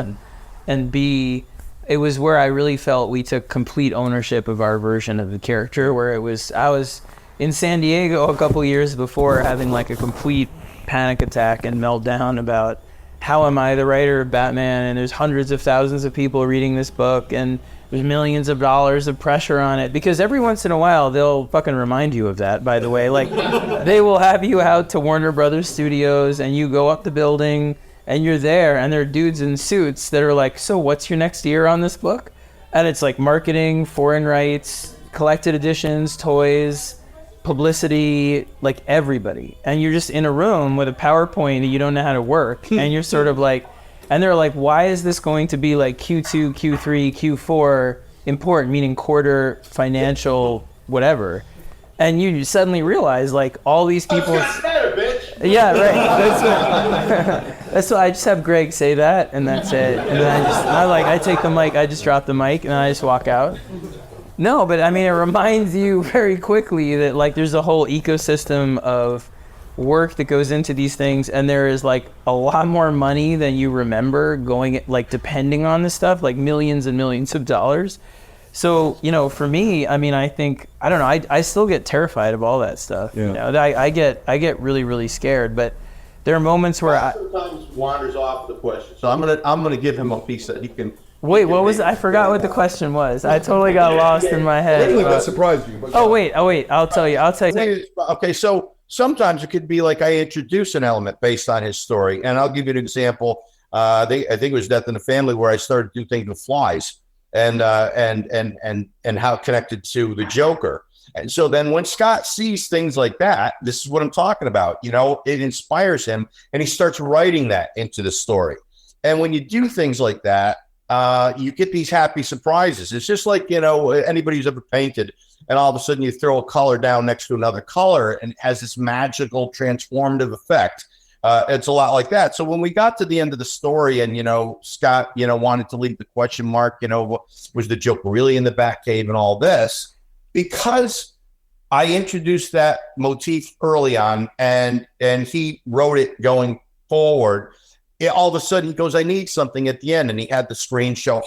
and B, it was where I really felt we took complete ownership of our version of the character, where I was in San Diego a couple years before having like a complete panic attack and meltdown about how am I the writer of Batman, and there's hundreds of thousands of people reading this book, and there's millions of dollars of pressure on it, because every once in a while they'll fucking remind you of that, by the way. Like, they will have you out to Warner Brothers Studios, and you go up the building, and you're there, and there are dudes in suits that are like, so what's your next year on this book? And it's like marketing, foreign rights, collected editions, toys, publicity, like everybody. And you're just in a room with a PowerPoint that you don't know how to work, and you're sort of like, And they're like, why is this going to be like Q2, Q3, Q4 important, meaning quarter, financial, whatever. And you suddenly realize, like, all these people... Yeah, right. That's why I just have Greg say that, and that's it. And then I take the mic, I just drop the mic, and I just walk out. No, but I mean, it reminds you very quickly that, like, there's a whole ecosystem of work that goes into these things, and there is, like, a lot more money than you remember going, like, depending on this stuff, like millions and millions of dollars. So, you know, for me, I mean, I think, I don't know, I still get terrified of all that stuff. Yeah. You know, I get really, really scared, but there are moments where I
sometimes wanders off the question. So I'm gonna give him a piece that he can.
Wait, what was it? I forgot what the question was. I totally got lost in my head.
That surprised you.
Oh wait, I'll tell you.
Okay, so sometimes it could be like I introduce an element based on his story, and I'll give you an example. I think it was Death in the Family where I started to do things with flies. And how connected to the Joker. And so then when Scott sees things like that, this is what I'm talking about. You know, it inspires him and he starts writing that into the story. And when you do things like that, you get these happy surprises. It's just like, you know, anybody who's ever painted and all of a sudden you throw a color down next to another color and it has this magical transformative effect. It's a lot like that. So when we got to the end of the story and, you know, Scott, you know, wanted to leave the question mark, you know, was the Joker really in the Batcave and all this? Because I introduced that motif early on and he wrote it going forward, all of a sudden he goes, I need something at the end. And he had the screen show,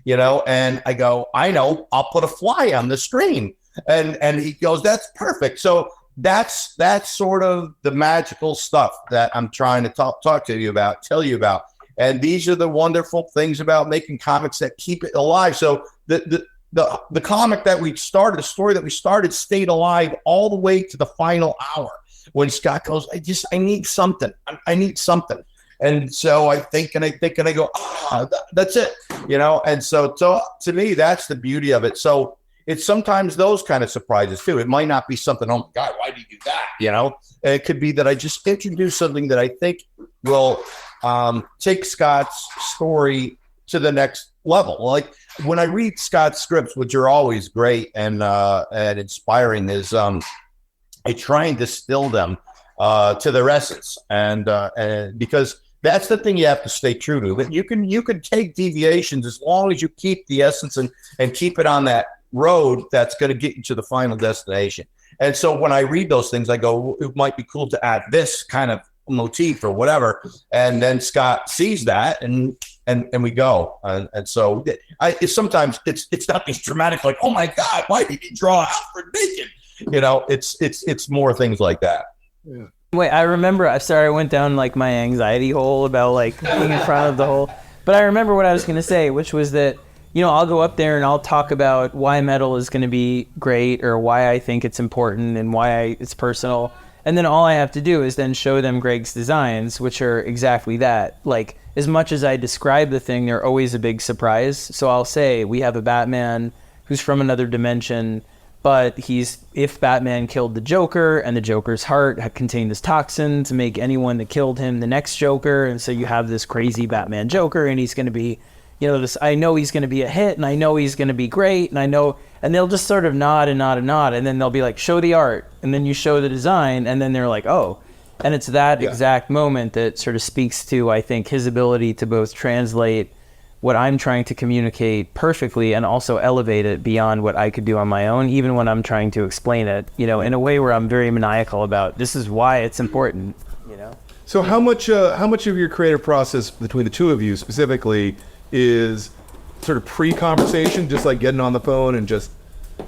you know, and I go, I know, I'll put a fly on the screen. And he goes, that's perfect. So that's sort of the magical stuff that I'm trying to talk to you about, tell you about. And these are the wonderful things about making comics that keep it alive. So the comic that we started, the story that we started, stayed alive all the way to the final hour when Scott goes, I need something. I need something. And so I think and I go, that's it, you know? And so to me, that's the beauty of it. So it's sometimes those kind of surprises too. It might not be something, oh my God, why did you do that? You know, it could be that I just introduced something that I think will take Scott's story to the next level. Like when I read Scott's scripts, which are always great and inspiring, is I try and distill them to their essence, and because that's the thing you have to stay true to. But you can take deviations as long as you keep the essence and keep it on that road that's going to get you to the final destination. And so when I read those things, I go, it might be cool to add this kind of motif or whatever. And then Scott sees that and we go. And so sometimes it's not these dramatic, like, oh my God, why did he draw Alfred naked? You know, it's more things like that.
Yeah.
Wait, I remember, I went down like my anxiety hole about like being in front of the whole, but I remember what I was going to say, which was that, you know, I'll go up there and I'll talk about why metal is going to be great or why I think it's important and why it's personal. And then all I have to do is then show them Greg's designs, which are exactly that. Like, as much as I describe the thing, they're always a big surprise. So I'll say, we have a Batman who's from another dimension, but if Batman killed the Joker and the Joker's heart had contained this toxin to make anyone that killed him the next Joker. And so you have this crazy Batman Joker and he's going to be, you know, this, I know he's going to be a hit and I know he's going to be great. And I know, and they'll just sort of nod and nod and nod. And then they'll be like, show the art. And then you show the design. And then they're like, oh, and it's that exact moment that sort of speaks to, I think, his ability to both translate what I'm trying to communicate perfectly and also elevate it beyond what I could do on my own, even when I'm trying to explain it, you know, in a way where I'm very maniacal about this is why it's important, you know.
So how much of your creative process between the two of you specifically is sort of pre-conversation, just like getting on the phone and just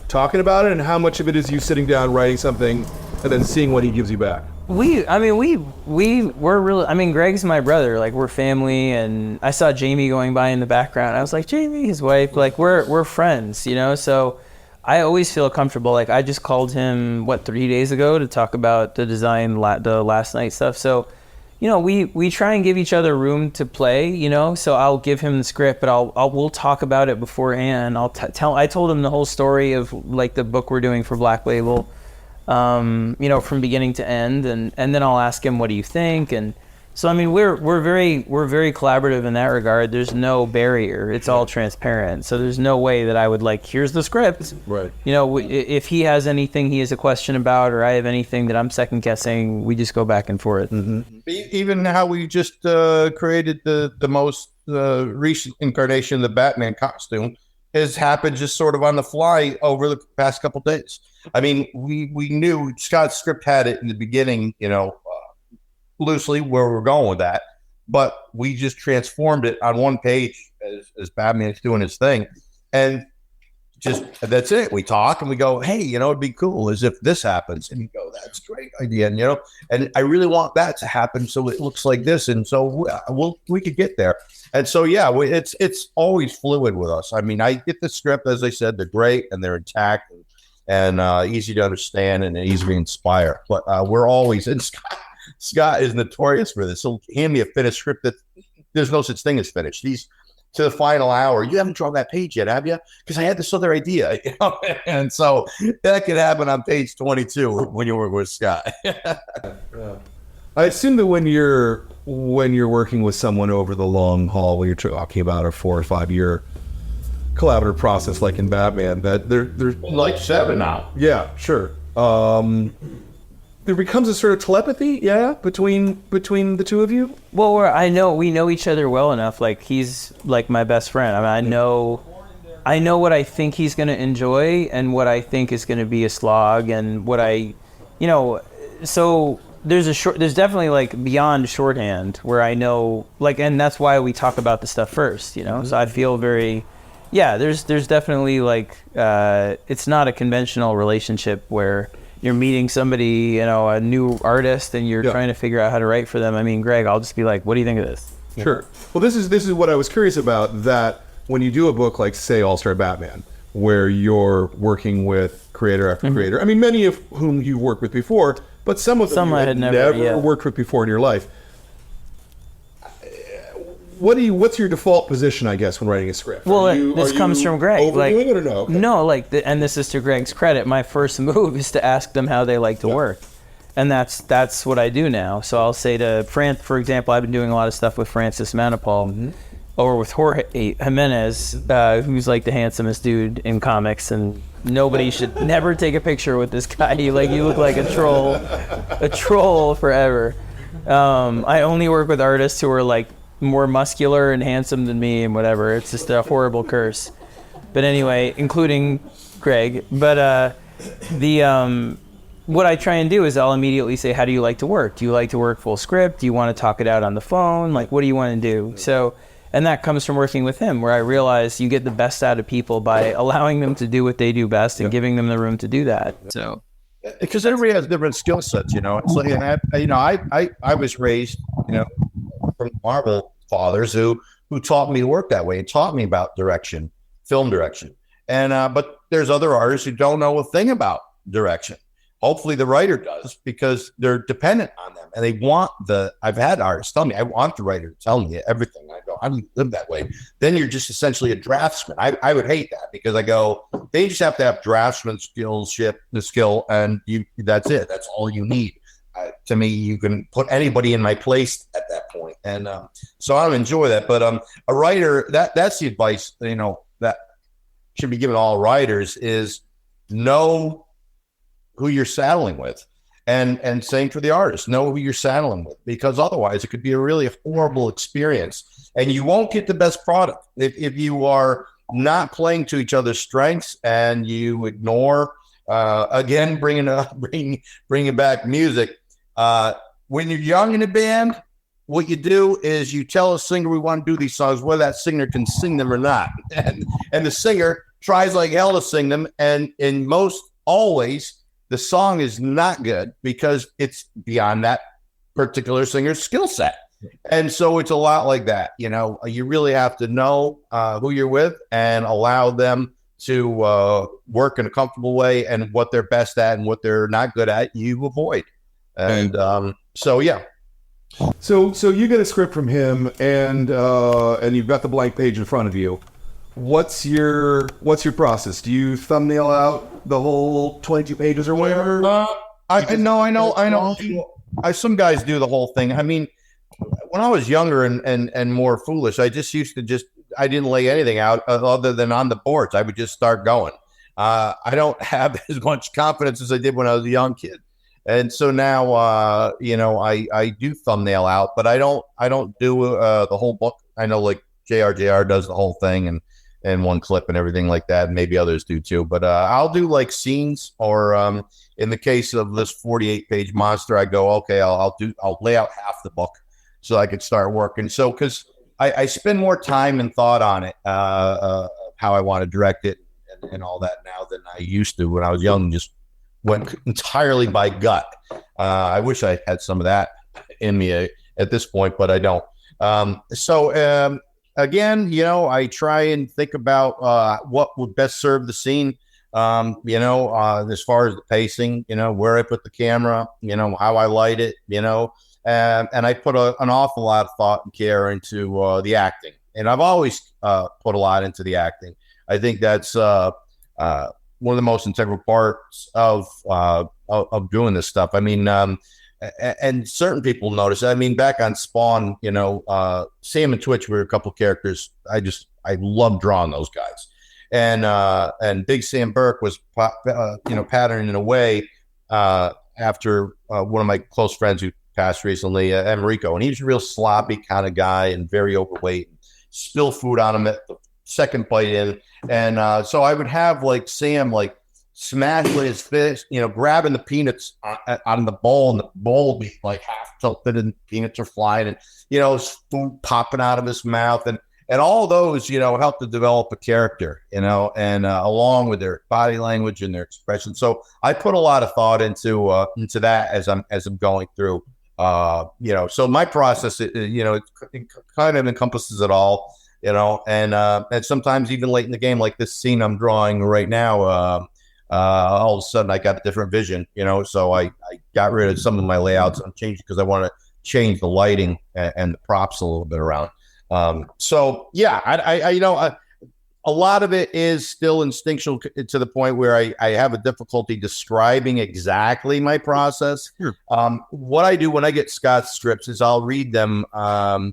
talking about it, and how much of it is you sitting down writing something and then seeing what he gives you back?
We're really, I mean, Greg's my brother, like we're family, and I saw Jamie going by in the background. I was like, Jamie, his wife, like we're friends, you know? So I always feel comfortable. Like I just called him, 3 days ago to talk about the design, the last night stuff. So, you know, we try and give each other room to play, you know? So I'll give him the script, but we'll talk about it beforehand. I told him the whole story of like the book we're doing for Black Label, you know, from beginning to end, and then I'll ask him, what do you think? And So I mean, we're very collaborative in that regard. There's no barrier. It's all transparent. So there's no way that I would like, here's the script.
Right.
You know, if he has anything he has a question about, or I have anything that I'm second guessing, we just go back and forth.
Even how we just created the most recent incarnation of the Batman costume has happened just sort of on the fly over the past couple days. I mean, we knew Scott's script had it in the beginning, you know, loosely where we're going with that, but we just transformed it on one page as Batman's doing his thing, and just that's it. We talk and we go, hey, you know, it'd be cool as if this happens, and you go, that's a great idea, and you know, and I really want that to happen, so it looks like this, and so we could get there. And so yeah, it's always fluid with us. I mean, I get the script, as I said, they're great and they're intact and easy to understand and easy to inspire, but we're always, and Scott is notorious for this. He'll hand me a finished script that there's no such thing as finished. He's to the final hour. You haven't drawn that page yet, have you? Because I had this other idea, you know? And so that could happen on page 22 when you work with Scott.
I assume that when you're working with someone over the long haul, when you're talking about a 4 or 5 year collaborative process, like in Batman, that there's
Like 7 now.
yeah, sure. There becomes a sort of telepathy, yeah, between the two of you.
Well, we know each other well enough. Like, he's like my best friend. I mean, I know what I think he's going to enjoy and what I think is going to be a slog, and what I, you know, so there's definitely like beyond shorthand where I know, like, and that's why we talk about the stuff first, you know. So I feel very, yeah, there's definitely like, it's not a conventional relationship where you're meeting somebody, you know, a new artist, and you're trying to figure out how to write for them. I mean, Greg, I'll just be like, what do you think of this?
Sure. Well, this is what I was curious about, that when you do a book like, say, All-Star Batman, where you're working with creator after creator, I mean, many of whom you worked with before, but some of them you had never worked with before in your life. What's your default position, I guess, when writing a script?
Well, this comes from Greg.
Overdoing it or no? Okay.
No, like, and this is to Greg's credit. My first move is to ask them how they like to work, and that's what I do now. So I'll say to for example, I've been doing a lot of stuff with Francis Manipul, or with Jorge Jimenez, who's like the handsomest dude in comics, and nobody should never take a picture with this guy. You look like a troll forever. I only work with artists who are like more muscular and handsome than me and whatever. It's just a horrible curse. But anyway, including Greg. But what I try and do is I'll immediately say, how do you like to work? Do you like to work full script? Do you want to talk it out on the phone? Like, what do you want to do? So, and that comes from working with him, where I realize you get the best out of people by allowing them to do what they do best and giving them the room to do that. So,
because everybody has different skill sets, you know. It's like, I was raised, you know, from Marvel fathers who taught me to work that way and taught me about direction, film direction. And but there's other artists who don't know a thing about direction. Hopefully the writer does, because they're dependent on them, and they want I've had artists tell me, I want the writer to tell me everything. I go, I don't live that way. Then you're just essentially a draftsman. I would hate that, because I go, they just have to have draftsman the skill, and that's it. That's all you need. To me, you can put anybody in my place at that point. And so I don't enjoy that. But a writer, that's the advice, you know, that should be given to all writers, is know who you're saddling with. And same for the artist, know who you're saddling with, because otherwise it could be a really horrible experience, and you won't get the best product if you are not playing to each other's strengths and you ignore, again, bringing back music. When you're young in a band, what you do is you tell a singer, we want to do these songs, whether that singer can sing them or not. And the singer tries like hell to sing them. And in most always, the song is not good because it's beyond that particular singer's skill set. And so it's a lot like that. You know, you really have to know who you're with and allow them to work in a comfortable way, and what they're best at and what they're not good at, you avoid. And so, yeah.
So you get a script from him, and you've got the blank page in front of you. What's your process? Do you thumbnail out the whole 22 pages or whatever?
I know. Some guys do the whole thing. I mean, when I was younger and more foolish, I just used to I didn't lay anything out other than on the boards. I would just start going. I don't have as much confidence as I did when I was a young kid. And so now, I do thumbnail out, but I don't do the whole book. I know like JR does the whole thing and one clip and everything like that. And maybe others do too, but I'll do like scenes or in the case of this 48-page monster, I go, okay, I'll lay out half the book so I could start working. So, cause I spend more time and thought on it, how I want to direct it and all that now than I used to when I was young, just went entirely by gut. I wish I had some of that in me at this point, but I don't. Again, I try and think about what would best serve the scene. As far as the pacing, where I put the camera, how I light it, and I put an awful lot of thought and care into the acting. And I've always put a lot into the acting. I think that's one of the most integral parts of doing this stuff. I mean, and certain people notice. I mean, back on Spawn, Sam and Twitch were a couple of characters. I love drawing those guys, and Big Sam Burke was patterning away after one of my close friends who passed recently, Enrico, and he was a real sloppy kind of guy and very overweight. Spill food on him at the second bite in. And so I would have like Sam like smash with his fist, grabbing the peanuts out of the bowl, and the bowl would be like half tilted and peanuts are flying, and food popping out of his mouth, and all those help to develop a character, and along with their body language and their expression. So I put a lot of thought into that as I'm going through. So my process, it kind of encompasses it all. And sometimes even late in the game, like this scene I'm drawing right now, all of a sudden I got a different vision, so I got rid of some of my layouts and changed because I want to change the lighting and the props a little bit around. So yeah, a lot of it is still instinctual to the point where I have a difficulty describing exactly my process.
Sure.
What I do when I get Scott's scripts is I'll read them, a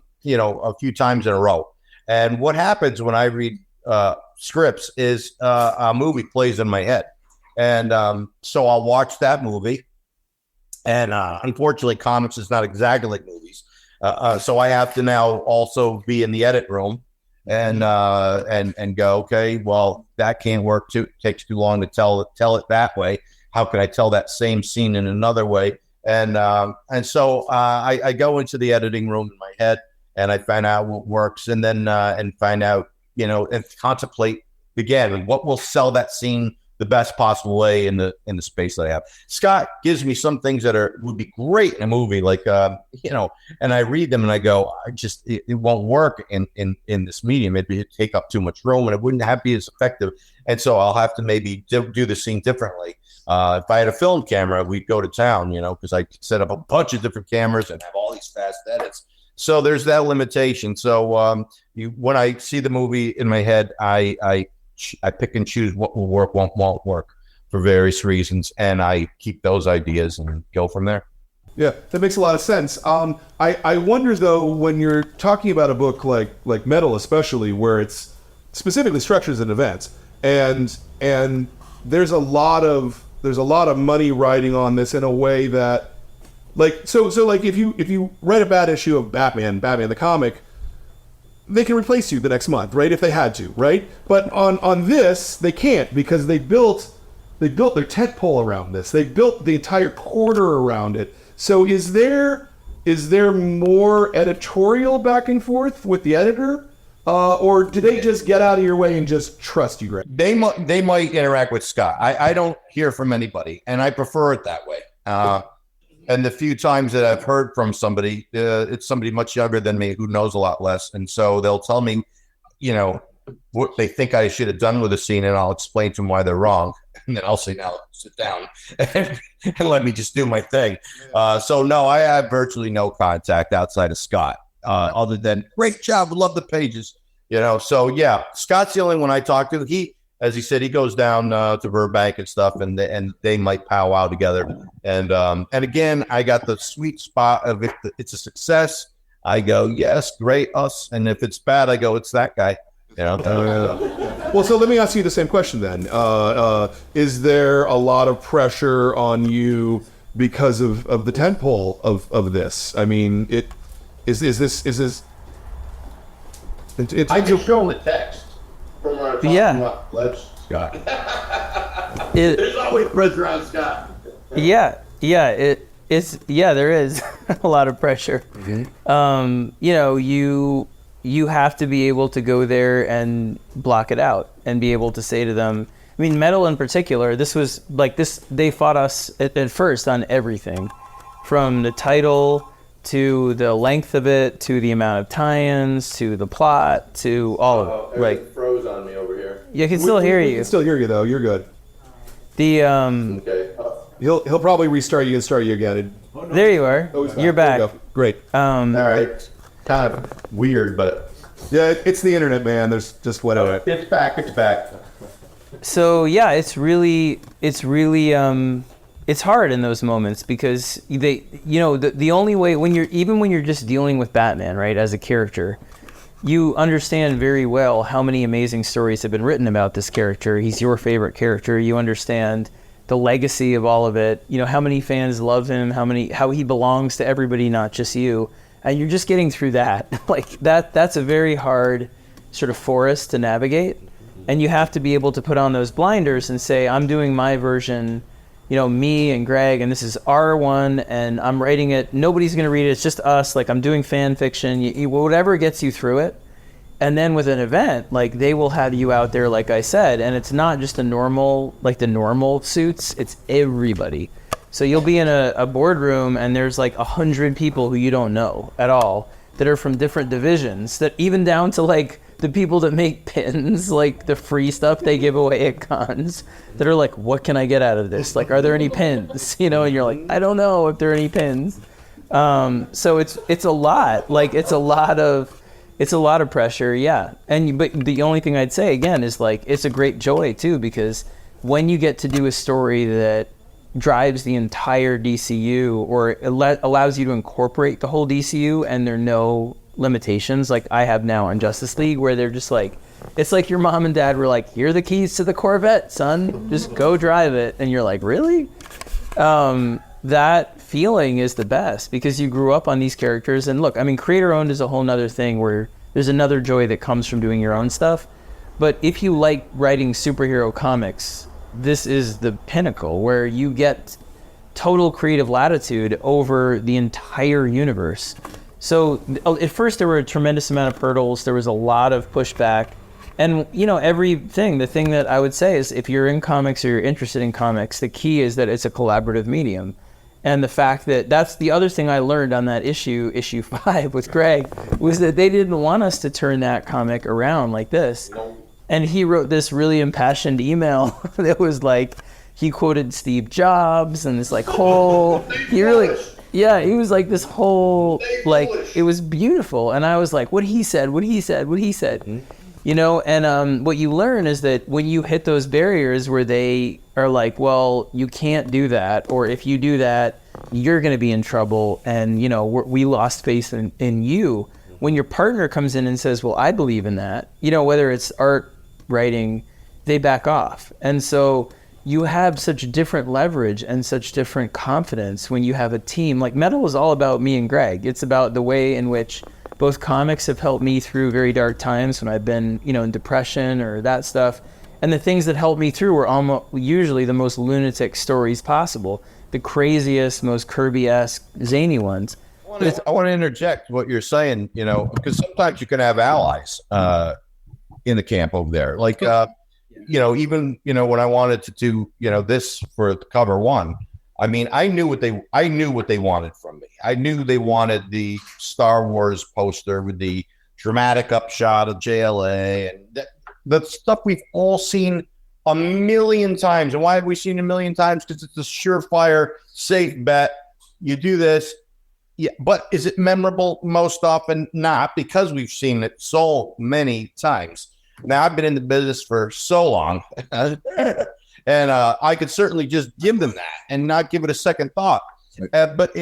few times in a row. And what happens when I read scripts is a movie plays in my head. And so I'll watch that movie. And unfortunately, comics is not exactly like movies. So I have to now also be in the edit room and go, okay, well, that can't work too. It takes too long to tell it that way. How can I tell that same scene in another way? And so I go into the editing room in my head, and I find out what works, and then and find out, and contemplate again what will sell that scene the best possible way in the space that I have. Scott gives me some things that would be great in a movie, like and I read them and I go, it won't work in this medium. It'd take up too much room and it wouldn't be as effective. And so I'll have to maybe do the scene differently. If I had a film camera, we'd go to town, because I set up a bunch of different cameras and have all these fast edits. So there's that limitation. So when I see the movie in my head, I pick and choose what will work, won't work for various reasons, and I keep those ideas and go from there.
Yeah, that makes a lot of sense. I wonder though, when you're talking about a book like Metal, especially where it's specifically structures and events, and there's a lot of money riding on this in a way that, so if you write a bad issue of Batman the comic, they can replace you the next month, right? If they had to, right? But on this, they can't, because they built their tentpole around this. They built the entire quarter around it. So is there more editorial back and forth with the editor, or do they just get out of your way and just trust you, right?
They might interact with Scott. I don't hear from anybody, and I prefer it that way. And the few times that I've heard from somebody, it's somebody much younger than me who knows a lot less. And so they'll tell me, what they think I should have done with the scene, and I'll explain to them why they're wrong. And then I'll say, now sit down and let me just do my thing. So no, I have virtually no contact outside of Scott, other than great job. Love the pages, So yeah, Scott's the only one I talk to. As he said, he goes down to Burbank and stuff, and they might powwow together. And again, I got the sweet spot of it's a success. I go, yes, great, us. And if it's bad, I go, it's that guy. You know?
Well, so let me ask you the same question then. Is there a lot of pressure on you because of the tentpole of this? I mean, is this?
I just show him the text.
Yeah.
Let's Scott.
It,
There's always pressure on Scott.
yeah, there is a lot of pressure. You know, you have to be able to go there and block it out and be able to say to them, I mean, Metal in particular, this was like this, they fought us at first on everything, from the title to the length of it, to the amount of tie-ins, to the plot, to all of it. Like,
froze on me over here.
you can still hear
We
you.
can still hear you though. You're good.
The
Okay.
He'll probably restart you and start you again.
there you are. You're back.
There you go. Great.
All right. Kind of weird, but
Yeah, it's the internet, man. There's just whatever.
it's back. It's back.
So yeah, it's really it's hard in those moments because the only way when you're just dealing with Batman, right, as a character, you understand very well how many amazing stories have been written about this character. He's your favorite character. You understand the legacy of all of it. You know how many fans love him, how he belongs to everybody, not just you. And you're just getting through that. Like that's a very hard sort of forest to navigate. And you have to be able to put on those blinders and say, I'm doing my version, you know, me and Greg, and this is our one, and I'm writing it. Nobody's going to read it. It's just us. Like, I'm doing fan fiction. Whatever gets you through it. And then with an event, like, they will have you out there, like I said, and it's not just the normal suits. It's everybody. So you'll be in a boardroom, and there's like 100 people who you don't know at all that are from different divisions, that even down to like the people that make pins, like the free stuff they give away at cons, that are like, what can I get out of this? Like, are there any pins? You know, and you're like, I don't know if there are any pins. So it's a lot. Like, it's a lot of pressure, yeah. But the only thing I'd say again is like, it's a great joy too, because when you get to do a story that drives the entire DCU, or allows you to incorporate the whole DCU, and there are no limitations like I have now on Justice League, where they're just like, it's like your mom and dad were like, here are the keys to the Corvette, son, just go drive it. And you're like, really? That feeling is the best, because you grew up on these characters. And look, I mean, creator owned is a whole nother thing, where there's another joy that comes from doing your own stuff. But if you like writing superhero comics, this is the pinnacle, where you get total creative latitude over the entire universe. So at first there were a tremendous amount of hurdles. There was a lot of pushback. And, you know, the thing that I would say is, if you're in comics or you're interested in comics, the key is that it's a collaborative medium. And the fact that's the other thing I learned on that issue 5 with Greg, was that they didn't want us to turn that comic around like this. And he wrote this really impassioned email that was like, he quoted Steve Jobs and this like whole, he was like this whole, like, it was beautiful. And I was like, what he said. You know, and what you learn is that when you hit those barriers where they are like, well, you can't do that, or if you do that, you're going to be in trouble, and, you know, we lost faith in you. When your partner comes in and says, well, I believe in that, you know, whether it's art, writing, they back off. And so you have such different leverage and such different confidence when you have a team. Like, Metal is all about me and Greg. It's about the way in which both comics have helped me through very dark times when I've been, you know, in depression or that stuff. And the things that helped me through were almost usually the most lunatic stories possible, the craziest, most Kirby-esque, zany ones.
I want to interject what you're saying, you know, because sometimes you can have allies in the camp over there. Like, you know, even, you know, when I wanted to do, you know, this for cover one, I mean, I knew what they wanted from me. I knew they wanted the Star Wars poster with the dramatic upshot of JLA, and that stuff we've all seen a million times. And why have we seen it a million times? Because it's a surefire, safe bet. You do this. Yeah, but is it memorable? Most often not, because we've seen it so many times. Now, I've been in the business for so long, and I could certainly just give them that and not give it a second thought. But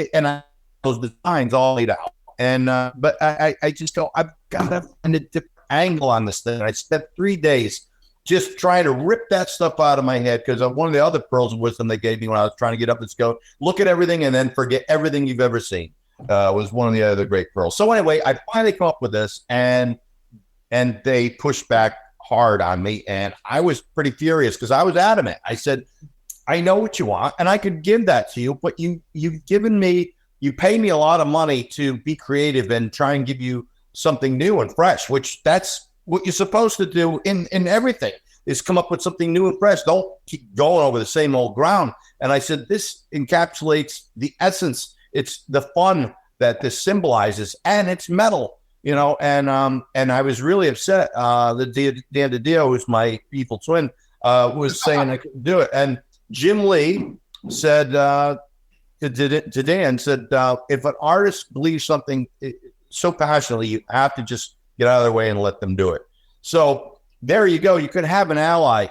those designs all laid out, And but I just go, I've got to find a different angle on this thing. I spent 3 days just trying to rip that stuff out of my head, because one of the other pearls of wisdom they gave me when I was trying to get up is go look at everything and then forget everything you've ever seen. Was one of the other great pearls. So anyway, I finally come up with this, and they pushed back hard on me, and I was pretty furious because I was adamant. I said, I know what you want, and I could give that to you, but you've given me, you pay me a lot of money to be creative and try and give you something new and fresh, which that's what you're supposed to do in everything, is come up with something new and fresh. Don't keep going over the same old ground. And I said, this encapsulates the essence. It's the fun that this symbolizes, and it's metal, you know. And I was really upset. Dan DiDio, who's my evil twin, was saying I couldn't do it. And Jim Lee said to Dan, said, if an artist believes something so passionately, you have to just get out of their way and let them do it. So there you go. You could have an ally,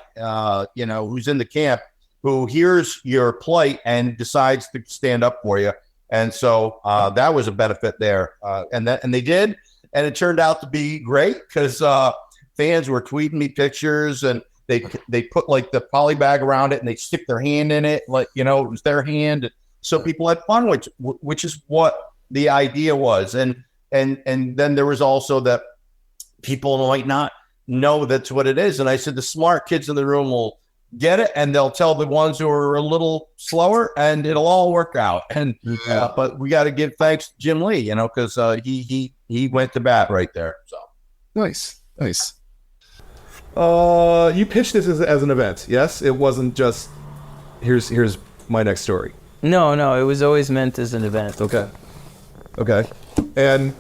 you know, who's in the camp, who hears your plight and decides to stand up for you. And so that was a benefit there. And they did. And it turned out to be great, because fans were tweeting me pictures, and they put like the poly bag around it, and they stick their hand in it, like, you know, it was their hand. So people had fun, which is what the idea was. And then there was also that people might not know that's what it is. And I said, the smart kids in the room will get it, and they'll tell the ones who are a little slower, and it'll all work out. And but we got to give thanks to Jim Lee, you know, because he went to bat right there. So
nice. You pitched this as an event, yes? It wasn't just here's my next story.
No, it was always meant as an event.
Okay. And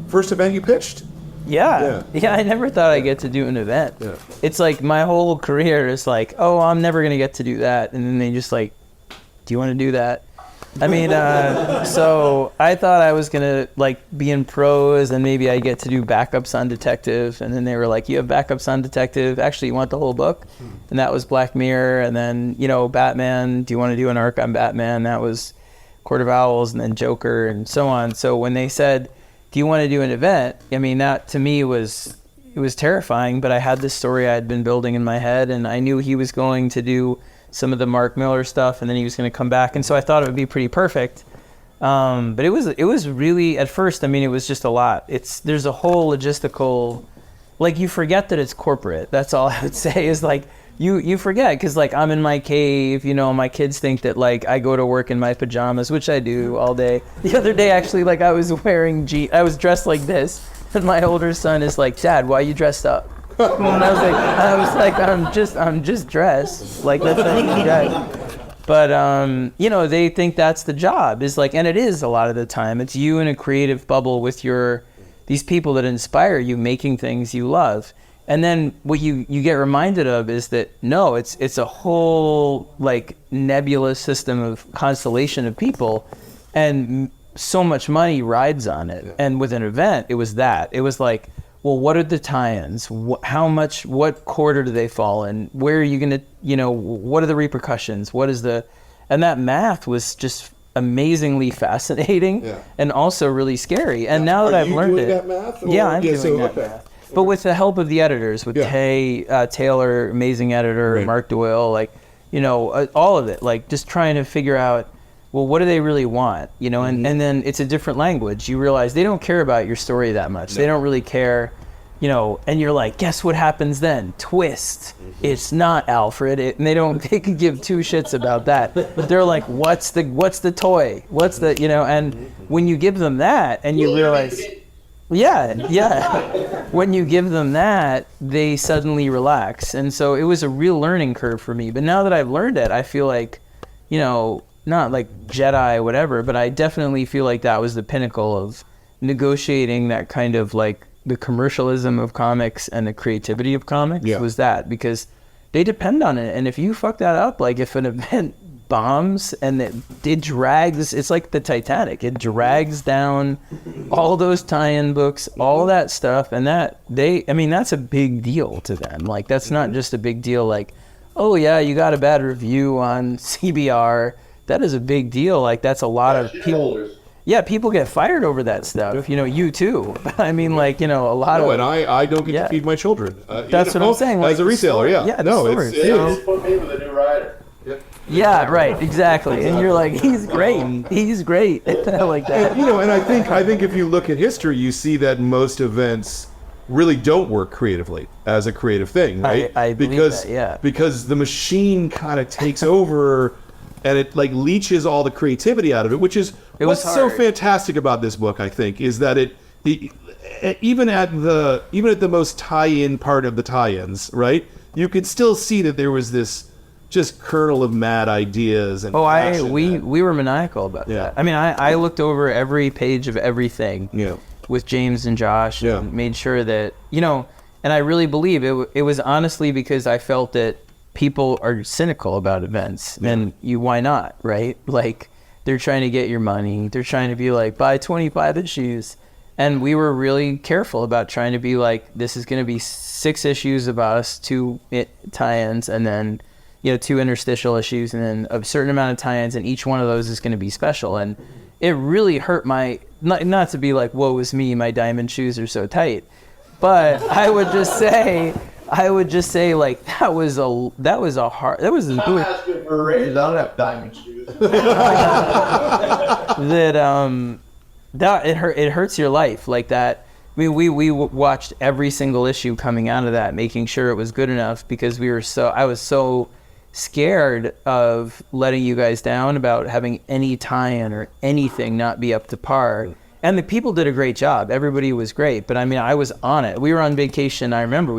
first event you pitched?
Yeah, I never thought I'd get to do an event. Yeah. It's like my whole career is like, oh, I'm never going to get to do that. And then they just like, do you want to do that? I mean, so I thought I was going to like be in prose, and maybe I get to do backups on detective. And then they were like, you have backups on detective? Actually, you want the whole book? And that was Black Mirror. And then, you know, Batman, do you want to do an arc on Batman? That was Court of Owls, and then Joker, and so on. So when they said, do you want to do an event? I mean, that to me was terrifying, but I had this story I had been building in my head, and I knew he was going to do some of the Mark Miller stuff, and then he was going to come back, and so I thought it would be pretty perfect. But it was really, at first, I mean, it was just a lot. There's a whole logistical, like, you forget that it's corporate. That's all I would say, is like, you forget, because like I'm in my cave, you know, my kids think that like I go to work in my pajamas, which I do all day. The other day, actually, like I was I was dressed like this, and my older son is like, Dad, why are you dressed up? And I was like, I'm just dressed, like that's what you dress. But you know, they think that's the job, is like, and it is a lot of the time. It's you in a creative bubble with these people that inspire you, making things you love. And then what you get reminded of is that, no, it's a whole like nebulous system of constellation of people, and so much money rides on it. Yeah. And with an event, it was like, well, what are the tie-ins? How much, what quarter do they fall in? Where are you going to, you know, what are the repercussions? And that math was just amazingly fascinating, and also really scary. And now that I've learned it.
That math?
Yeah, I'm doing that math. But with the help of the editors, with Taylor, amazing editor, right. Mark Doyle, like, you know, all of it, like just trying to figure out, well, what do they really want? You know, and then it's a different language. You realize they don't care about your story that much. No. They don't really care, you know, and you're like, guess what happens then? Twist. It's not Alfred. And they can give two shits about that. But they're like, what's the toy? What's the, you know, and when you give them that and you realize... Yeah. When you give them that, they suddenly relax. And so it was a real learning curve for me. But now that I've learned it, I feel like, you know, not like Jedi, whatever, but I definitely feel like that was the pinnacle of negotiating that kind of like the commercialism of comics and the creativity of comics was that, because they depend on it. And if you fuck that up, like if an event bombs and it drags, it's like the Titanic, it drags down all those tie-in books, all that stuff, and that's a big deal to them. Like that's not just a big deal like, oh yeah, you got a bad review on CBR. That is a big deal. Like that's a lot of people. yeah, people get fired over that stuff. You know, you too. I mean, like, you know, a lot of.
And I don't get
Yeah.
to feed my children.
That's what I'm saying. Like,
As a retailer, yeah.
Yeah,
no,
the
it's
stories.
Just put me with a new rider.
Yeah, right, exactly. And you're like, he's great. He's great. I like that.
you know, and I think if you look at history, you see that most events really don't work creatively as a creative thing, right?
I believe
because
that, yeah.
because the machine kind of takes over and it like leeches all the creativity out of it, which is what's so
hard.
fantastic about this book, I think, is that it even at the most tie-in part of the tie-ins, right? You could still see that there was this just kernel of mad ideas and passion
we
that-
were maniacal about
Yeah.
that. I mean, I looked over every page of everything
Yeah.
with James and Josh
Yeah.
and made sure that, you know, and I really believe it was honestly because I felt that people are cynical about events and why not, right? Like, they're trying to get your money. They're trying to be like, buy 25 issues. And we were really careful about trying to be like, this is going to be 6 issues of us, 2 tie-ins, and then, you know, 2 interstitial issues, and then a certain amount of tie-ins, and each one of those is going to be special. And it really hurt my, not to be like, woe is me, my diamond shoes are so tight, but I would just say like, that was a hard, that was
I'm asking for a raise. I don't have diamond shoes.
that it hurts your life like that. I mean, we watched every single issue coming out of that, making sure it was good enough, because I was so scared of letting you guys down about having any tie-in or anything not be up to par. And the people did a great job. Everybody was great. But I mean, I was on it. We were on vacation. I remember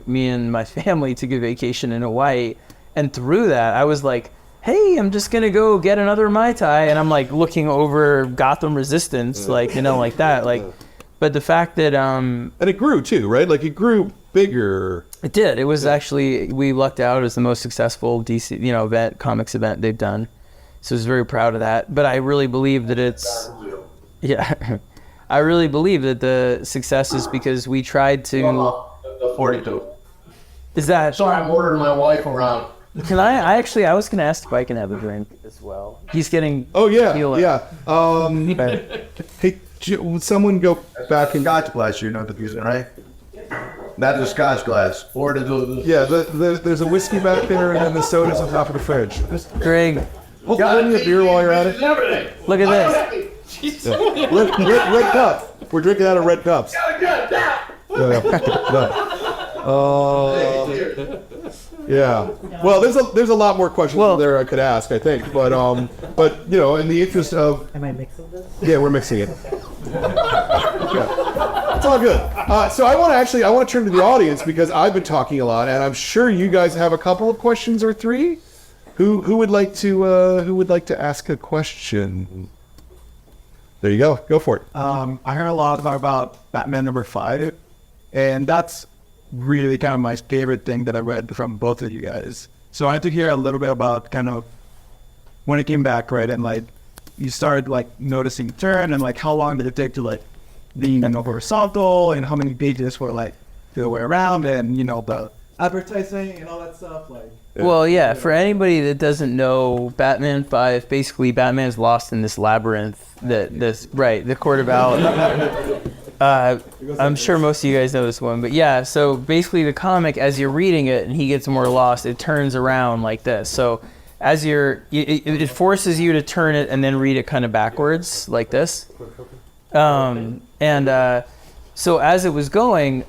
me and my family took a vacation in Hawaii. And through that, I was like, hey, I'm just going to go get another Mai Tai. And I'm like looking over Gotham Resistance, like, you know, like that. Like, but the fact that...
And it grew too, right? Like, it grew bigger.
It did. It was actually, we lucked out as the most successful DC, you know, comics event they've done. So I was very proud of that. But I really believe that it's... Yeah, I really believe that the success is because we tried to.
The 42.
Is that?
Sorry, I'm ordering my wife around.
Can I was gonna ask if I can have a drink as well. He's getting.
Oh yeah,
Feel it.
yeah. Hey, would someone go back and
Scotch glass, you know what they're using, right? That's a Scotch glass. Or
yeah, there's a whiskey back there, and then the soda's on top of the fridge.
Greg,
Got any beer while you're at it?
everything.
look at this.
Red cup. We're drinking out of red cups. Yeah. Well, there's a lot more questions there I could ask, I think, but you know, in the interest of.
Am I mixing this?
Yeah, we're mixing it. Yeah. It's all good. So I want to turn to the audience, because I've been talking a lot, and I'm sure you guys have a couple of questions or 3. Who would like to ask a question? There you go. Go for it.
I heard a lot about Batman #5, and that's really kind of my favorite thing that I read from both of you guys. So I had to hear a little bit about kind of when it came back, right? And like you started like noticing turn, and like how long did it take to like the horizontal, and how many pages were like the way around, and you know the advertising and all that stuff, like.
Well, yeah, for anybody that doesn't know, Batman 5, basically Batman's lost in this labyrinth, the Court of Owls. I'm sure most of you guys know this one, but yeah, so basically the comic, as you're reading it and he gets more lost, it turns around like this. So as it forces you to turn it and then read it kind of backwards like this. So as it was going,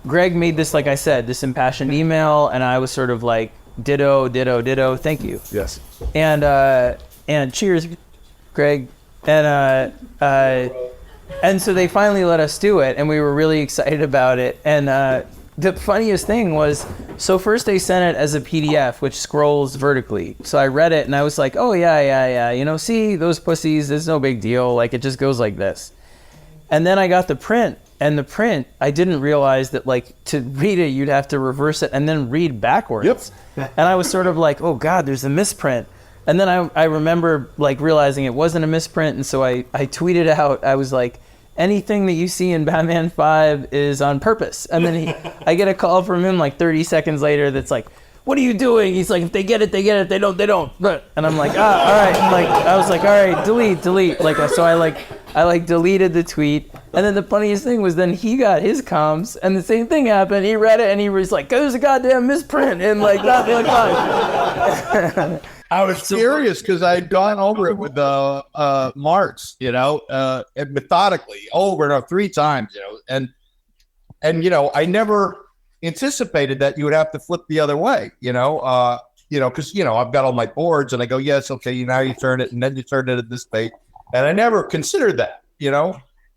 Greg made this, like I said, this impassioned email, and I was sort of like, ditto, ditto, ditto, thank you.
Yes.
And cheers, Greg. And so they finally let us do it, and we were really excited about it. And the funniest thing was, so first they sent it as a PDF, which scrolls vertically. So I read it, and I was like, oh, yeah. You know, see, those pussies, it's no big deal. Like, it just goes like this. And then I got the print. And the print, I didn't realize that, like, to read it, you'd have to reverse it and then read backwards. Yep. And I was sort of like, oh, God, there's a misprint. And then I remember, like, realizing it wasn't a misprint. And so I tweeted out, I was like, anything that you see in Batman 5 is on purpose. And then I get a call from him, like, 30 seconds later that's like, what are you doing? He's like, if they get it, they get it. They don't, they don't. And I'm like, all right. Like, I was like, all right, delete. Like, so I deleted the tweet. And then the funniest thing was then he got his comms and the same thing happened. He read it and he was like, there's a goddamn misprint and like not like fine.
I was furious because I'd gone over it with Marks, and methodically over 3 times, and I never anticipated that you would have to flip the other way, because I've got all my boards and I go, yes, okay, now you turn it and then you turn it at this page, and I never considered that,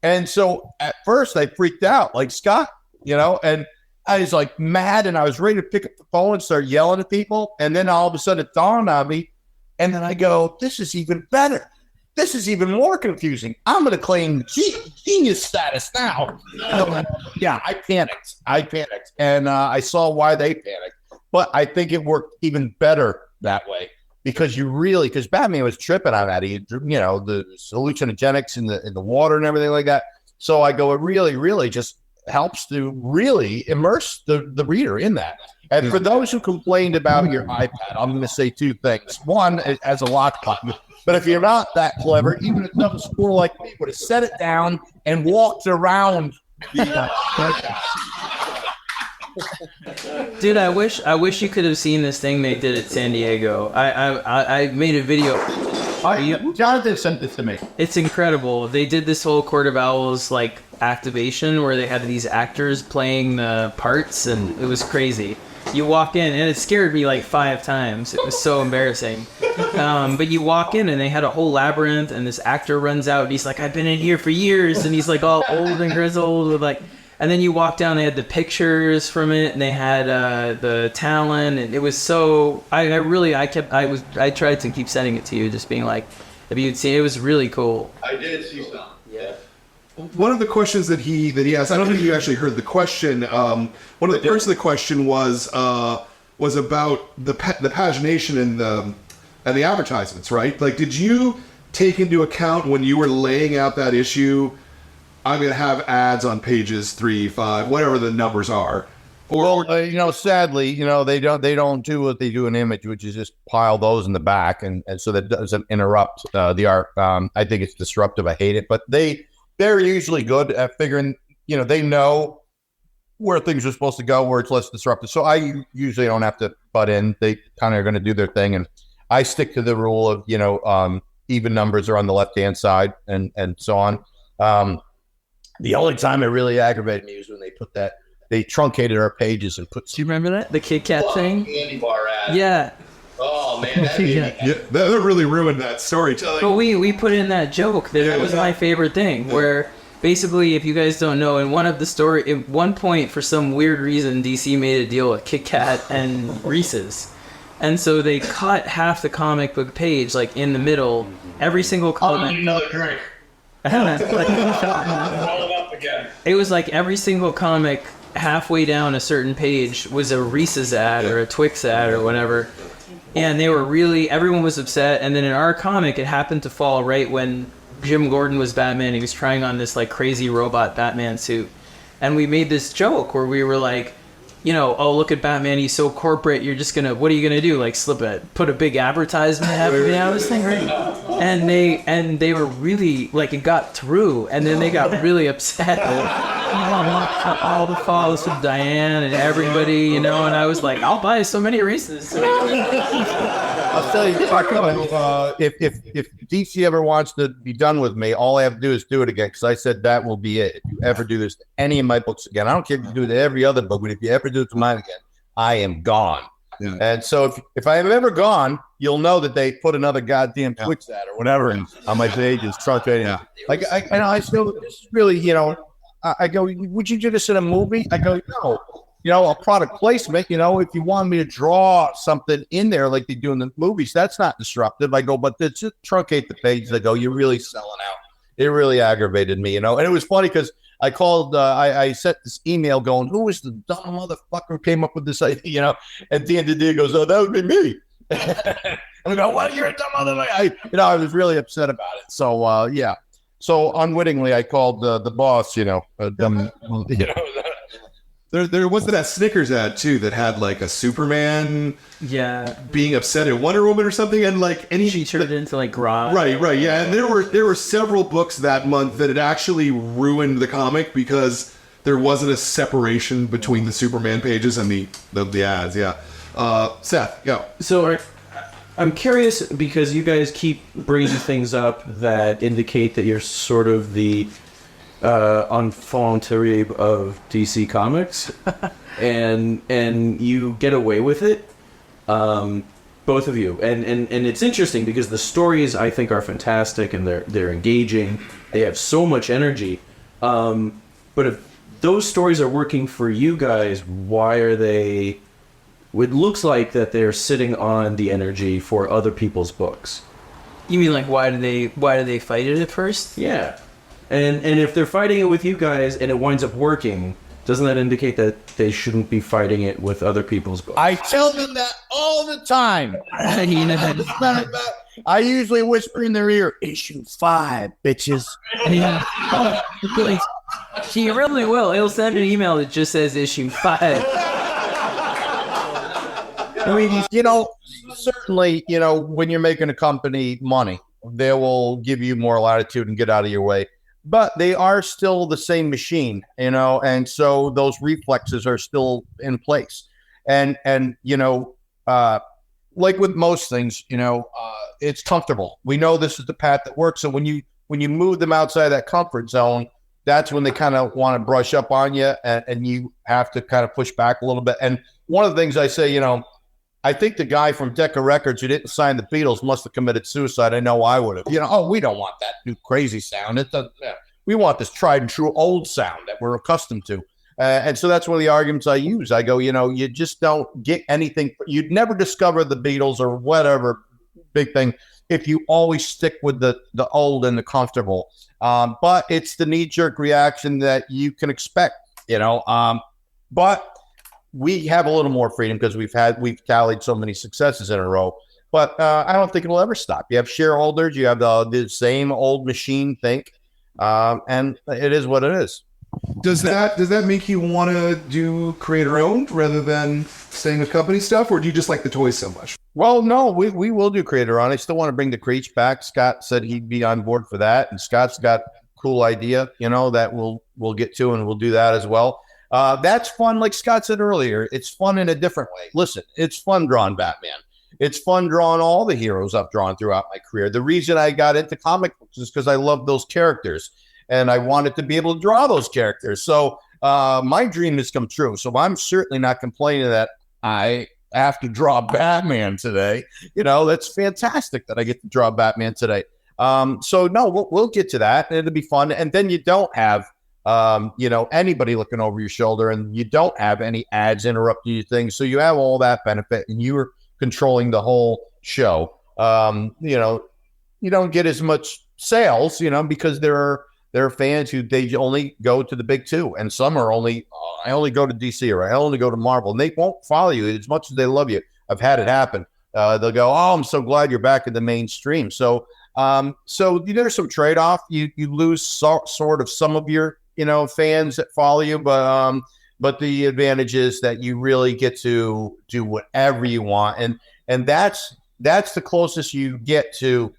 and so at first I freaked out like Scott, and I was like mad and I was ready to pick up the phone and start yelling at people. And then all of a sudden it dawned on me. And then I go, this is even better. This is even more confusing. I'm going to claim genius status now. Yeah, I panicked. And I saw why they panicked. But I think it worked even better that way because Batman was tripping on that. The hallucinogenics in the water and everything like that. So I go, it really, really just helps to really immerse the reader in that. And for those who complained about your iPad, I'm going to say 2 things. One, it has a lock button. But if you're not that clever, even a dumb school like me would have set it down and walked around the
Dude, I wish you could have seen this thing they did at San Diego. I made a video.
Jonathan sent this to me.
It's incredible. They did this whole Court of Owls like activation where they had these actors playing the parts, and it was crazy. You walk in, and it scared me like 5 times. It was so embarrassing. But you walk in, and they had a whole labyrinth, and this actor runs out, and he's like, I've been in here for years, and he's like all old and grizzled with like. And then you walk down, they had the pictures from it, and they had the talent, and it was so. I tried to keep sending it to you, just being like, if you'd see, it was really cool.
I did see some. Yeah.
One of the questions that he asked, I don't think you actually heard the question. One of the parts of the question was about the pagination and the advertisements, right? Like, did you take into account when you were laying out that issue? I'm going to have ads on pages 3, 5, whatever the numbers are.
Sadly, they don't do what they do in Image, which is just pile those in the back, and so that doesn't interrupt the art. I think it's disruptive. I hate it, but they're usually good at figuring. They know where things are supposed to go, where it's less disruptive. So I usually don't have to butt in. They kind of are going to do their thing, and I stick to the rule of even numbers are on the left hand side, and so on. The only time it really aggravated me was when they truncated our pages and put.
Do you remember that? The Kit Kat thing?
Candy bar ad.
Yeah.
Oh man, that
really ruined that storytelling.
But we put in that joke that it was my favorite thing, where basically, if you guys don't know, at one point for some weird reason, DC made a deal with Kit Kat and Reese's, and so they cut half the comic book page, like in the middle, every single comic.
Another drink.
It was like every single comic halfway down a certain page was a Reese's ad or a Twix ad or whatever, and everyone was upset. And then in our comic, it happened to fall right when Jim Gordon was Batman. He was trying on this like crazy robot Batman suit, and we made this joke where we were like, oh, look at Batman, he's so corporate, what are you gonna do, like put a big advertisement happening out of this thing, right? And they were really, like, it got through, and then they got really upset. All the follows with Diane and everybody, and I was like, I'll buy so many Reese's.
I'll tell you, if DC ever wants to be done with me, all I have to do is do it again, because I said that will be it. If you ever do this to any of my books again, I don't care if you do it to every other book, but if you ever do it to mine again, I am gone. Yeah. And so if I am ever gone, you'll know that they put another goddamn Twix ad or whatever on my pages, truncating. Yeah. Like I still, this is really, I go, would you do this in a movie? I go, no. A product placement, if you want me to draw something in there like they do in the movies, that's not disruptive. I go, but just truncate the page. They go, you're really selling out. It really aggravated me, And it was funny because I called, I sent this email going, who was the dumb motherfucker who came up with this idea? At the end of the day, it goes, oh, that would be me. And I go, what? You're a dumb motherfucker. I was really upset about it. So, yeah. So unwittingly, I called the boss,
There wasn't that Snickers ad too that had like a Superman
Yeah.
being upset at Wonder Woman or something, and
She turned it into like Grodd.
right, yeah. And there were several books that month that had actually ruined the comic because there wasn't a separation between the Superman pages and the ads. Yeah, Seth, go.
So I'm curious because you guys keep bringing things up that indicate that you're sort of the enfant terrible of DC Comics, and you get away with it, both of you. And it's interesting because the stories I think are fantastic and they're engaging. They have so much energy. But if those stories are working for you guys, why are they? It looks like that they're sitting on the energy for other people's books.
You mean like why do they fight it at first?
Yeah. And if they're fighting it with you guys and it winds up working, doesn't that indicate that they shouldn't be fighting it with other people's books?
I tell them that all the time. I usually whisper in their ear, issue 5, bitches.
Yeah. He really will. He'll send an email that just says issue 5.
I mean, you know, certainly, you know, when you're making a company money, they will give you more latitude and get out of your way. But they are still the same machine, you know, and so those reflexes are still in place. And you know, like with most things, you know, it's comfortable. We know this is the path that works. So when you move them outside that comfort zone, that's when they kind of want to brush up on you, and you have to kind of push back a little bit. And one of the things I say, you know, I think the guy from Decca Records who didn't sign the Beatles must have committed suicide. I know I would have. You know, oh, we don't want that new crazy sound. It doesn't. We want this tried and true old sound that we're accustomed to. And so that's one of the arguments I use. I go, you know, you just don't get anything. You'd never discover the Beatles or whatever big thing if you always stick with the old and the comfortable. But it's the knee-jerk reaction that you can expect, you know. But we have a little more freedom because we've tallied so many successes in a row. But I don't think it'll ever stop. You have shareholders, you have the same old machine think, and it is what it is.
Does that make you want to create our own rather than staying with company stuff, or do you just like the toys so much?
Well, no, we will do creator on. I still want to bring the Creech back. Scott said he'd be on board for that, and Scott's got a cool idea, you know, that we'll get to, and we'll do that as well. That's fun, like Scott said earlier. It's fun in a different way. Listen, it's fun drawing Batman. It's fun drawing all the heroes I've drawn throughout my career. The reason I got into comic books is because I love those characters, and I wanted to be able to draw those characters. So my dream has come true. So I'm certainly not complaining that I have to draw Batman today. You know, that's fantastic that I get to draw Batman today. So no, we'll get to that, and it'll be fun. And then you don't have you know, anybody looking over your shoulder, and you don't have any ads interrupting your things. So you have all that benefit, and you're controlling the whole show. You know, you don't get as much sales, you know, because there are fans who they only go to the big two, and some are only I only go to DC or I only go to Marvel, and they won't follow you as much as they love you. I've had it happen. They'll go, "Oh, I'm so glad you're back in the mainstream." So there's some trade-off. You lose sort of some of your, you know, fans that follow you, but the advantage is that you really get to do whatever you want, and that's the closest you get to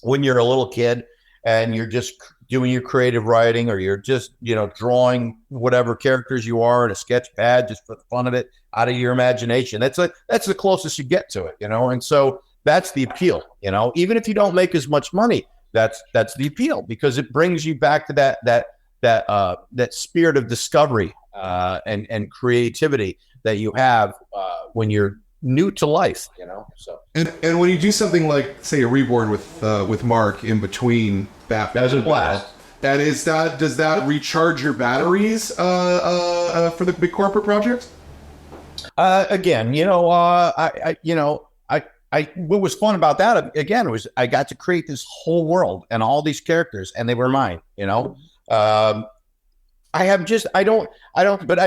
when you're a little kid and you're just doing your creative writing, or you're just, you know, drawing whatever characters you are in a sketch pad just for the fun of it out of your imagination. That's the closest you get to it, you know, and so that's the appeal, you know, even if you don't make as much money, that's the appeal, because it brings you back to that spirit of discovery and creativity that you have when you're new to life, you know. So
and when you do something like, say, a reborn with Mark in between Batman,
that's a blast.
And does that recharge your batteries for the big corporate projects?
Again, you know, what was fun about that again was I got to create this whole world and all these characters, and they were mine, you know. But I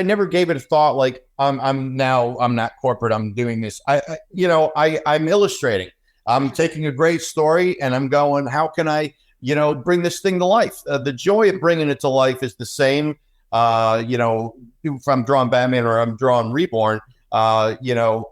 never gave it a thought like I'm not corporate. I'm doing this. I'm illustrating. I'm taking a great story and I'm going, how can I, you know, bring this thing to life? The joy of bringing it to life is the same you know, if I'm drawing Batman or I'm drawing Reborn, you know,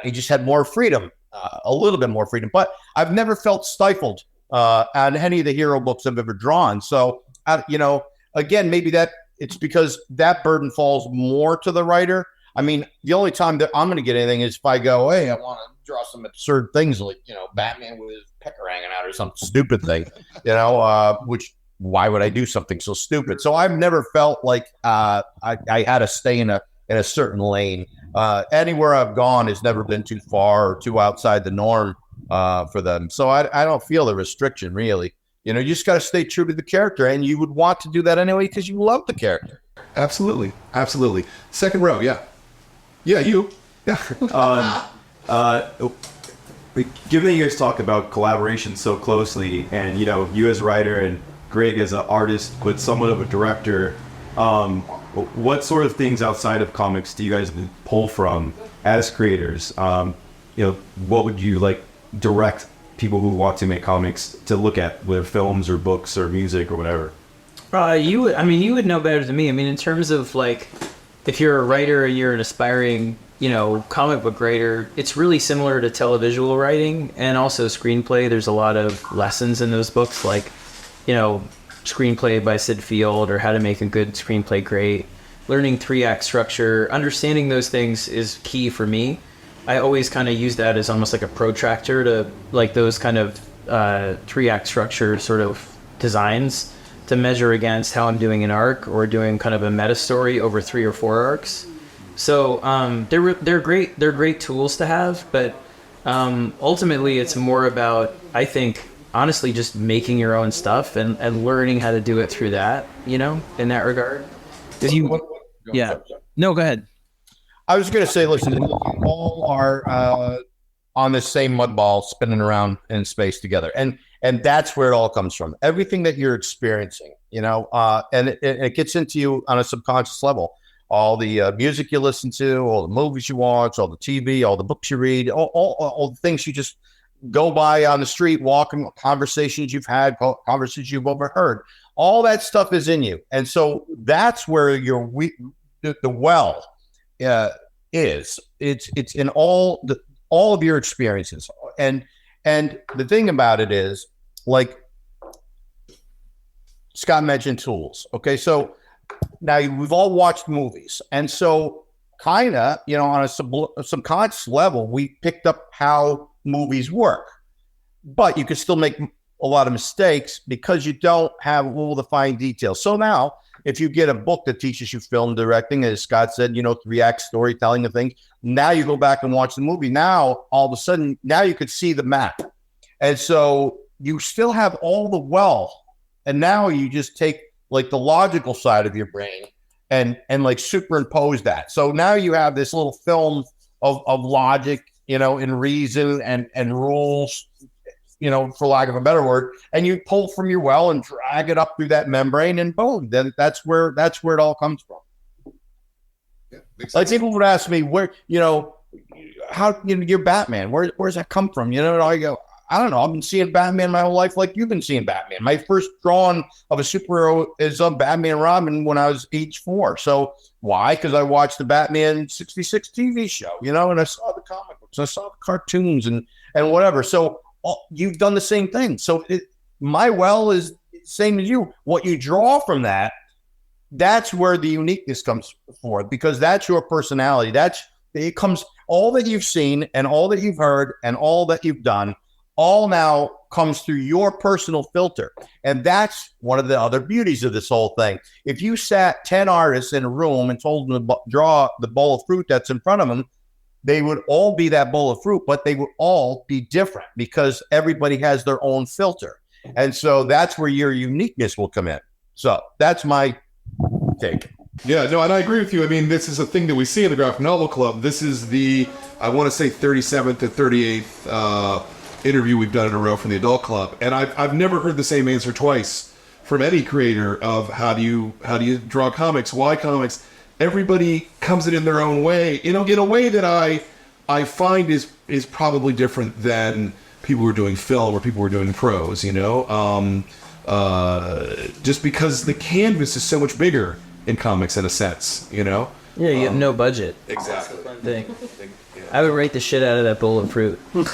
I just had more freedom, a little bit more freedom. But I've never felt stifled on any of the hero books I've ever drawn. So, you know, again, maybe that it's because that burden falls more to the writer. I mean, the only time that I'm going to get anything is if I go, hey, I want to draw some absurd things like, you know, Batman with his pecker hanging out or some stupid thing, you know, which why would I do something so stupid? So I've never felt like I had to stay in a certain lane. Anywhere I've gone has never been too far or too outside the norm for them. So I don't feel the restriction really. You know, you just got to stay true to the character, and you would want to do that anyway because you love the character.
Absolutely. Absolutely. Second row. Yeah. Yeah. You. Yeah.
Given that you guys talk about collaboration so closely, and you know, you as writer and Greg as an artist, but somewhat of a director, what sort of things outside of comics do you guys pull from as creators? You know, what would you like direct people who want to make comics to look at, whether films or books or music or whatever?
You would know better than me. I mean, in terms of like, if you're a writer or you're an aspiring, you know, comic book writer, it's really similar to televisual writing and also screenplay. There's a lot of lessons in those books, like, you know, Screenplay by Sid Field or How to Make a Good Screenplay Great. Learning 3-act structure, understanding those things is key for me. I always kind of use that as almost like a protractor to like those kind of 3-act structure sort of designs to measure against how I'm doing an arc or doing kind of a meta story over 3 or 4 arcs. So they're great tools to have, but ultimately it's more about, I think, honestly, just making your own stuff and learning how to do it through that, you know, in that regard. Yeah. No, go ahead.
I was going to say, listen, we all are on the same mud ball spinning around in space together. And that's where it all comes from. Everything that you're experiencing, you know, and it gets into you on a subconscious level. All the music you listen to, all the movies you watch, all the TV, all the books you read, all the things you just go by on the street, walking, conversations you've had, conversations you've overheard. All that stuff is in you. And so that's where the well is. It's in all of your experiences. And the thing about it is, like Scott mentioned, tools. Okay, so now we've all watched movies, and so kind of, you know, on a subconscious level, we picked up how movies work, but you can still make a lot of mistakes because you don't have all the fine details. So now, if you get a book that teaches you film directing, as Scott said, you know, 3-act storytelling and things, now you go back and watch the movie. Now, all of a sudden, now you could see the map. And so you still have all the well. And now you just take like the logical side of your brain and like superimpose that. So now you have this little film of logic, you know, and reason and rules, you know, for lack of a better word, and you pull from your well and drag it up through that membrane, and boom, then that's where it all comes from.
Yeah,
like people would ask me, where, you know, how, you know, you're Batman, where's that come from? You know, and I go, I don't know. I've been seeing Batman my whole life, like you've been seeing Batman. My first drawing of a superhero is of Batman and Robin when I was age 4. So why? Because I watched the Batman '66 TV show, you know, and I saw the comic books, I saw the cartoons and whatever. So you've done the same thing. So my well is the same as you. What you draw from that's where the uniqueness comes forth, because that's your personality. It comes, all that you've seen and all that you've heard and all that you've done, all now comes through your personal filter. And that's one of the other beauties of this whole thing. If you sat 10 artists in a room and told them to draw the bowl of fruit that's in front of them, they would all be that bowl of fruit, but they would all be different because everybody has their own filter. And so that's where your uniqueness will come in. So that's my take.
Yeah, no, and I agree with you. I mean, this is a thing that we see in the Graphic Novel Club. This is the, I want to say 37th to 38th interview we've done in a row from the Adult Club. And I've never heard the same answer twice from any creator of how do you draw comics, why comics. Everybody comes in their own way, you know, in a way that I find is probably different than people who are doing film or people who are doing prose, you know. just because the canvas is so much bigger in comics in a sense, you know?
Yeah, you have no budget.
Exactly.
Fun thing. I would rate the shit out of that bowl of fruit.
Very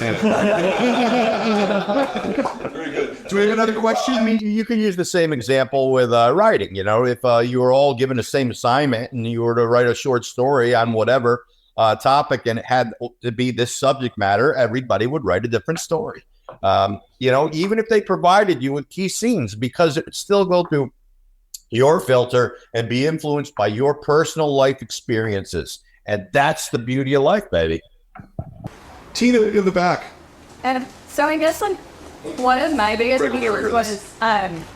good. Do we have another question?
I mean, you can use the same example with writing. You know, if you were all given the same assignment and you were to write a short story on whatever topic and it had to be this subject matter, everybody would write a different story. You know, even if they provided you with key scenes, because it would still go through your filter and be influenced by your personal life experiences. And that's the beauty of life, baby.
Tina in the back.
And so I guess like one of my biggest fears was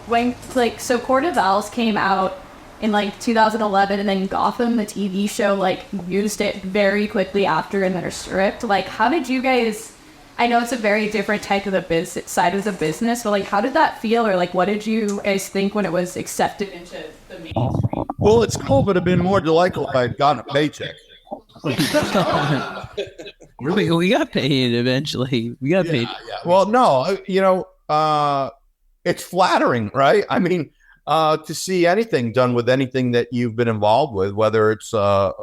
when so Court of Owls came out in like 2011, and then Gotham, the TV show, like used it very quickly after in their script. Like, how did you guys? I know it's a very different type of the business side of the business, but like, how did that feel, or like, what did you guys think when it was accepted into the mainstream?
Well, it's cool, but it'd been more delightful if I had gotten a paycheck.
We got paid eventually. We got paid.
Yeah. Well, no, you know, it's flattering, right? I mean, to see anything done with anything that you've been involved with, whether it's a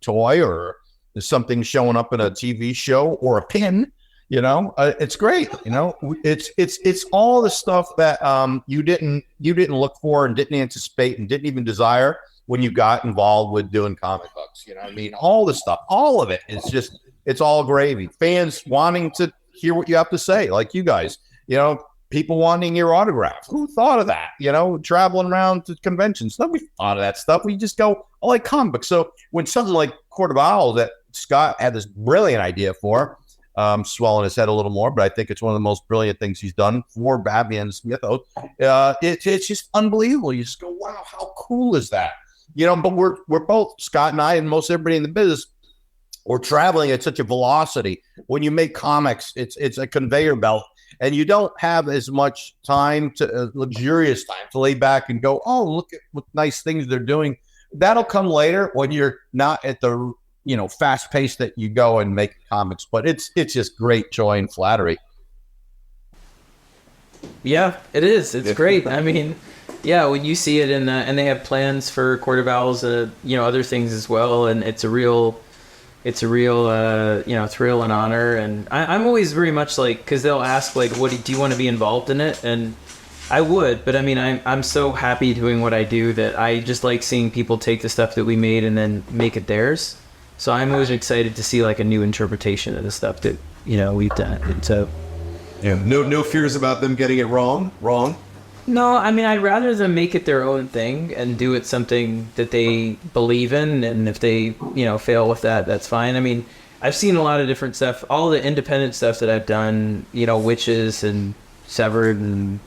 toy or something showing up in a TV show or a pin, you know, it's great. You know, it's all the stuff that you didn't look for and didn't anticipate and didn't even desire when you got involved with doing comic books. You know what I mean? All the stuff, all of it. It's all gravy. Fans wanting to hear what you have to say, like you guys, you know, people wanting your autograph. Who thought of that? You know, traveling around to conventions. Nobody thought of that stuff. We just go, I like comic books. So when something like Court of Owls that Scott had this brilliant idea for, swelling his head a little more, but I think it's one of the most brilliant things he's done for Batman's mythos. It's just unbelievable. You just go, wow, how cool is that? You know, but we're both, Scott and I, and most everybody in the business, we're traveling at such a velocity. When you make comics, it's a conveyor belt, and you don't have as much time luxurious time to lay back and go, oh, look at what nice things they're doing. That'll come later when you're not at the, you know, fast pace that you go and make comics. But it's just great joy and flattery.
Yeah, it is. It's great. I mean, yeah, when you see it and they have plans for Court of Owls, you know, other things as well, and it's a real you know, thrill and honor. And I'm always very much like, because they'll ask like, what do you want to be involved in it? And I would, but I mean, I'm so happy doing what I do that I just like seeing people take the stuff that we made and then make it theirs. So I'm always excited to see like a new interpretation of the stuff that, you know, we've done. And so
yeah, no fears about them getting it wrong.
No, I mean, I'd rather them make it their own thing and do it something that they believe in. And if they, you know, fail with that, that's fine. I mean, I've seen a lot of different stuff, all the independent stuff that I've done, you know, Witches and Severed and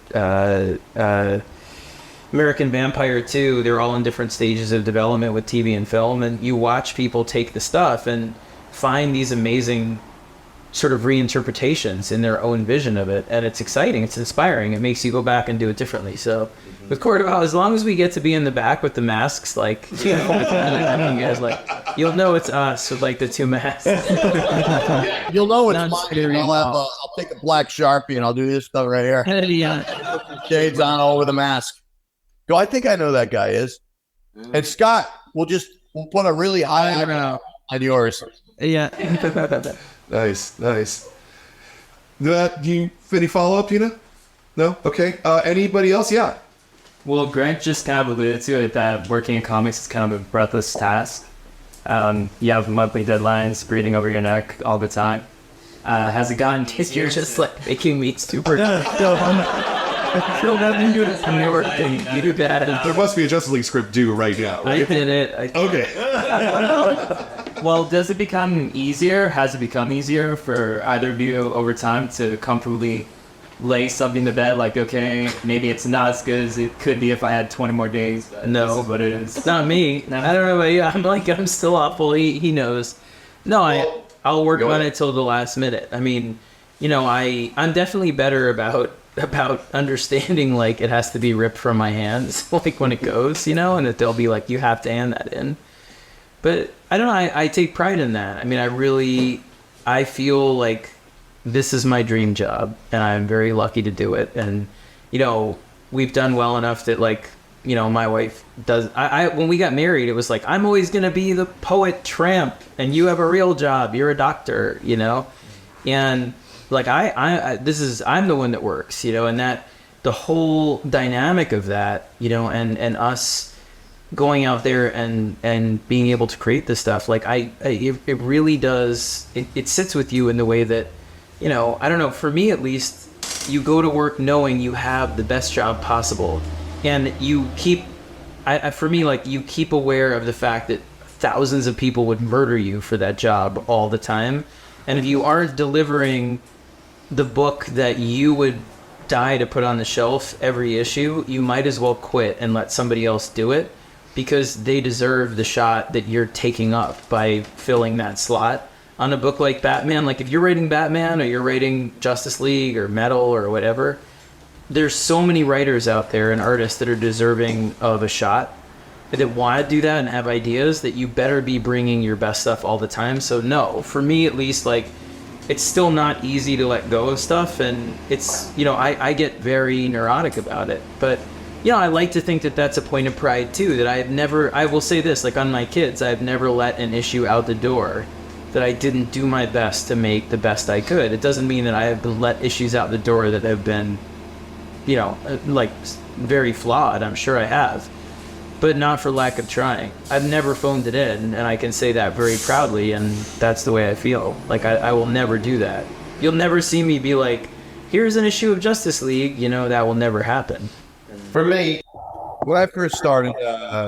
American Vampire 2, they're all in different stages of development with TV and film. And you watch people take the stuff and find these amazing sort of reinterpretations in their own vision of it, and it's exciting, it's inspiring, it makes you go back and do it differently. So with Court of Owls, as long as we get to be in the back with the masks, like, you know, you guys, like, you'll know it's us with like the two masks.
You'll know it's mine. I'll take a black Sharpie and I'll do this stuff right here.
Yeah.
Shades on over the mask. Go, I think I know who that guy is. And Scott, we'll put a really high eyebrow on yours.
Yeah.
Nice. Do you any follow up, Tina? No? Okay. Anybody else? Yeah.
Well, Grant just kind of alluded to it that working in comics is kind of a breathless task. You have monthly deadlines breathing over your neck all the time. Has it gotten easier?
You're just like making me super.
Still nothing to do with newer thing. You do that.
There must be a Justice League script due right now.
I
Right?
did it.
Okay.
Well, does it become easier? Has it become easier for either of you over time to comfortably lay something to bed? Like, okay, maybe it's not as good as it could be if I had 20 more days.
No.
This is what it is.
It's not me. I don't know about you. I'm still awful. He knows. No, I'll work on it till the last minute. I mean, you know, I'm definitely better about understanding, like, it has to be ripped from my hands, like, when it goes, you know, and that they'll be like, you have to hand that in. But I don't know, I take pride in that. I mean, I feel like this is my dream job, and I'm very lucky to do it. And, you know, we've done well enough that like, you know, my wife does. I when we got married, it was like, I'm always gonna be the poet tramp, and you have a real job. You're a doctor, you know, and like I'm the one that works, you know, and that the whole dynamic of that, you know, and us going out there and being able to create this stuff, like it really does. It sits with you in the way that, you know, I don't know. For me, at least, you go to work knowing you have the best job possible. And you keep, for me, like, you keep aware of the fact that thousands of people would murder you for that job all the time. And if you aren't delivering the book that you would die to put on the shelf every issue, you might as well quit and let somebody else do it, because they deserve the shot that you're taking up by filling that slot on a book like Batman. Like, if you're writing Batman or you're writing Justice League or Metal or whatever, there's so many writers out there and artists that are deserving of a shot, that want to do that and have ideas, that you better be bringing your best stuff all the time. So no, for me at least, like, it's still not easy to let go of stuff, and it's, you know, I get very neurotic about it, but, you know, I like to think that that's a point of pride too, that I will say this, like, on my kids, I've never let an issue out the door that I didn't do my best to make the best I could. It doesn't mean that I have let issues out the door that have been, you know, like, very flawed. I'm sure I have, but not for lack of trying. I've never phoned it in, and I can say that very proudly, and that's the way I feel. Like, I will never do that. You'll never see me be like, here's an issue of Justice League, you know, that will never happen.
For me, when I first started,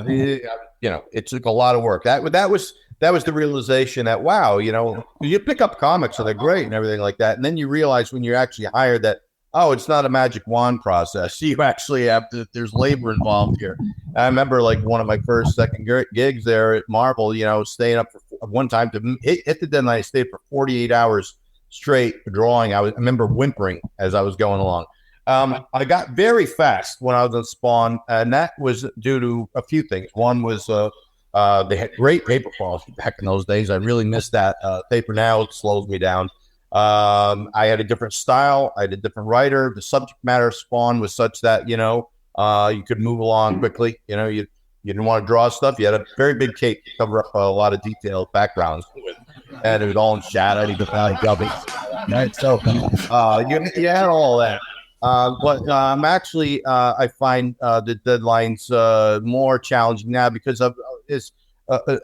you know, it took a lot of work. That was the realization that, wow, you know, you pick up comics, so they're great and everything like that, and then you realize when you're actually hired that, oh, it's not a magic wand process. You actually have to, there's labor involved here. I remember, like, one of my second gigs there at Marvel, you know, staying up for one time to hit the deadline. I stayed for 48 hours straight for drawing. I remember whimpering as I was going along. I got very fast when I was on Spawn, and that was due to a few things. One was they had great paper quality back in those days. I really missed that. Paper now slows me down. I had a different style. I had a different writer. The subject matter of Spawn was such that, you know, you could move along quickly. You know, you didn't want to draw stuff. You had a very big cape to cover up a lot of detailed backgrounds, and it was all in shadow. You could find gubbies. Right? So you had all that. But actually, I find the deadlines more challenging now because of this.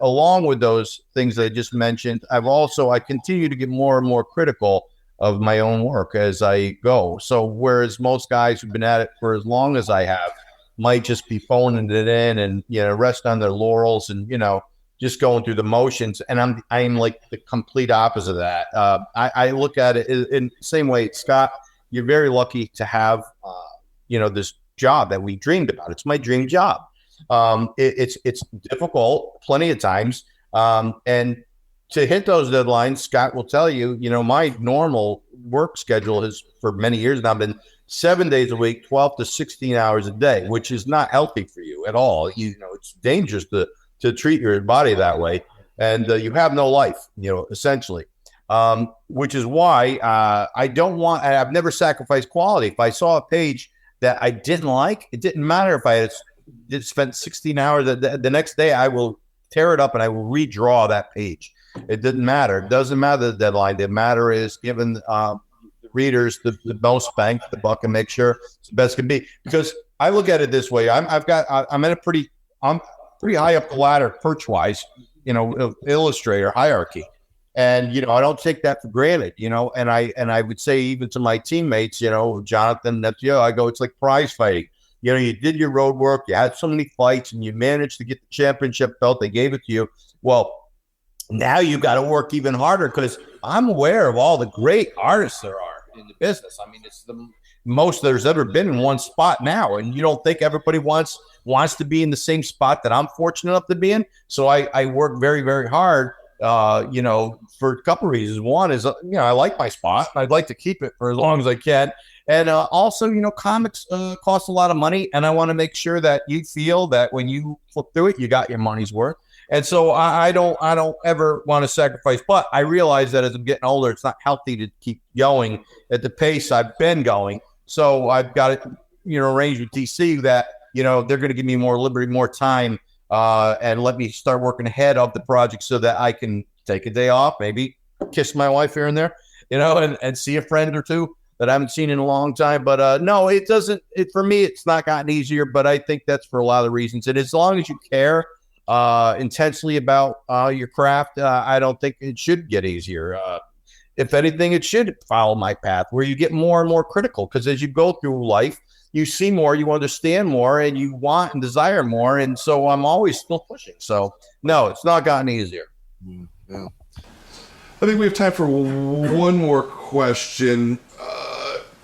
Along with those things I just mentioned, I continue to get more and more critical of my own work as I go. So whereas most guys who've been at it for as long as I have might just be phoning it in and, you know, rest on their laurels and, you know, just going through the motions. And I'm like the complete opposite of that. I look at it in the same way. Scott, you're very lucky to have, you know, this job that we dreamed about. It's my dream job. It's difficult plenty of times. And to hit those deadlines, Scott will tell you, you know, my normal work schedule has for many years now been 7 days a week, 12 to 16 hours a day, which is not healthy for you at all. You know, it's dangerous to treat your body that way. And you have no life, you know, essentially, which is why I've never sacrificed quality. If I saw a page that I didn't like, it didn't matter if I had spent 16 hours. The next day, I will tear it up and I will redraw that page. It didn't matter. It doesn't matter the deadline. The matter is giving the readers the most bang for the buck and make sure it's the best can be. Because I look at it this way: I'm pretty high up the ladder, perch-wise, you know, illustrator hierarchy, and you know I don't take that for granted. You know, and I would say even to my teammates, you know, Jonathan, I go, it's like prize fighting. You know, you did your road work, you had so many fights, and you managed to get the championship belt. They gave it to you. Well, now you've got to work even harder because I'm aware of all the great artists there are in the business. I mean, it's the most there's ever been in one spot now, and you don't think everybody wants to be in the same spot that I'm fortunate enough to be in. So I work very, very hard, you know, for a couple of reasons. One is, you know, I like my spot. I'd like to keep it for as long as I can. And also, you know, comics cost a lot of money, and I want to make sure that you feel that when you flip through it, you got your money's worth. And so I don't ever want to sacrifice. But I realize that as I'm getting older, it's not healthy to keep going at the pace I've been going. So I've got to arrange with DC that, they're going to give me more liberty, more time, and let me start working ahead of the project so that I can take a day off, maybe kiss my wife here and there, and see a friend or two that I haven't seen in a long time. But no, it doesn't. For me, it's not gotten easier, but I think that's for a lot of reasons. And as long as you care intensely about your craft, I don't think it should get easier. If anything, it should follow my path where you get more and more critical, because as you go through life, you see more, you understand more, and you want and desire more. And so I'm always still pushing. So no, it's not gotten easier.
Yeah. I think we have time for one more question.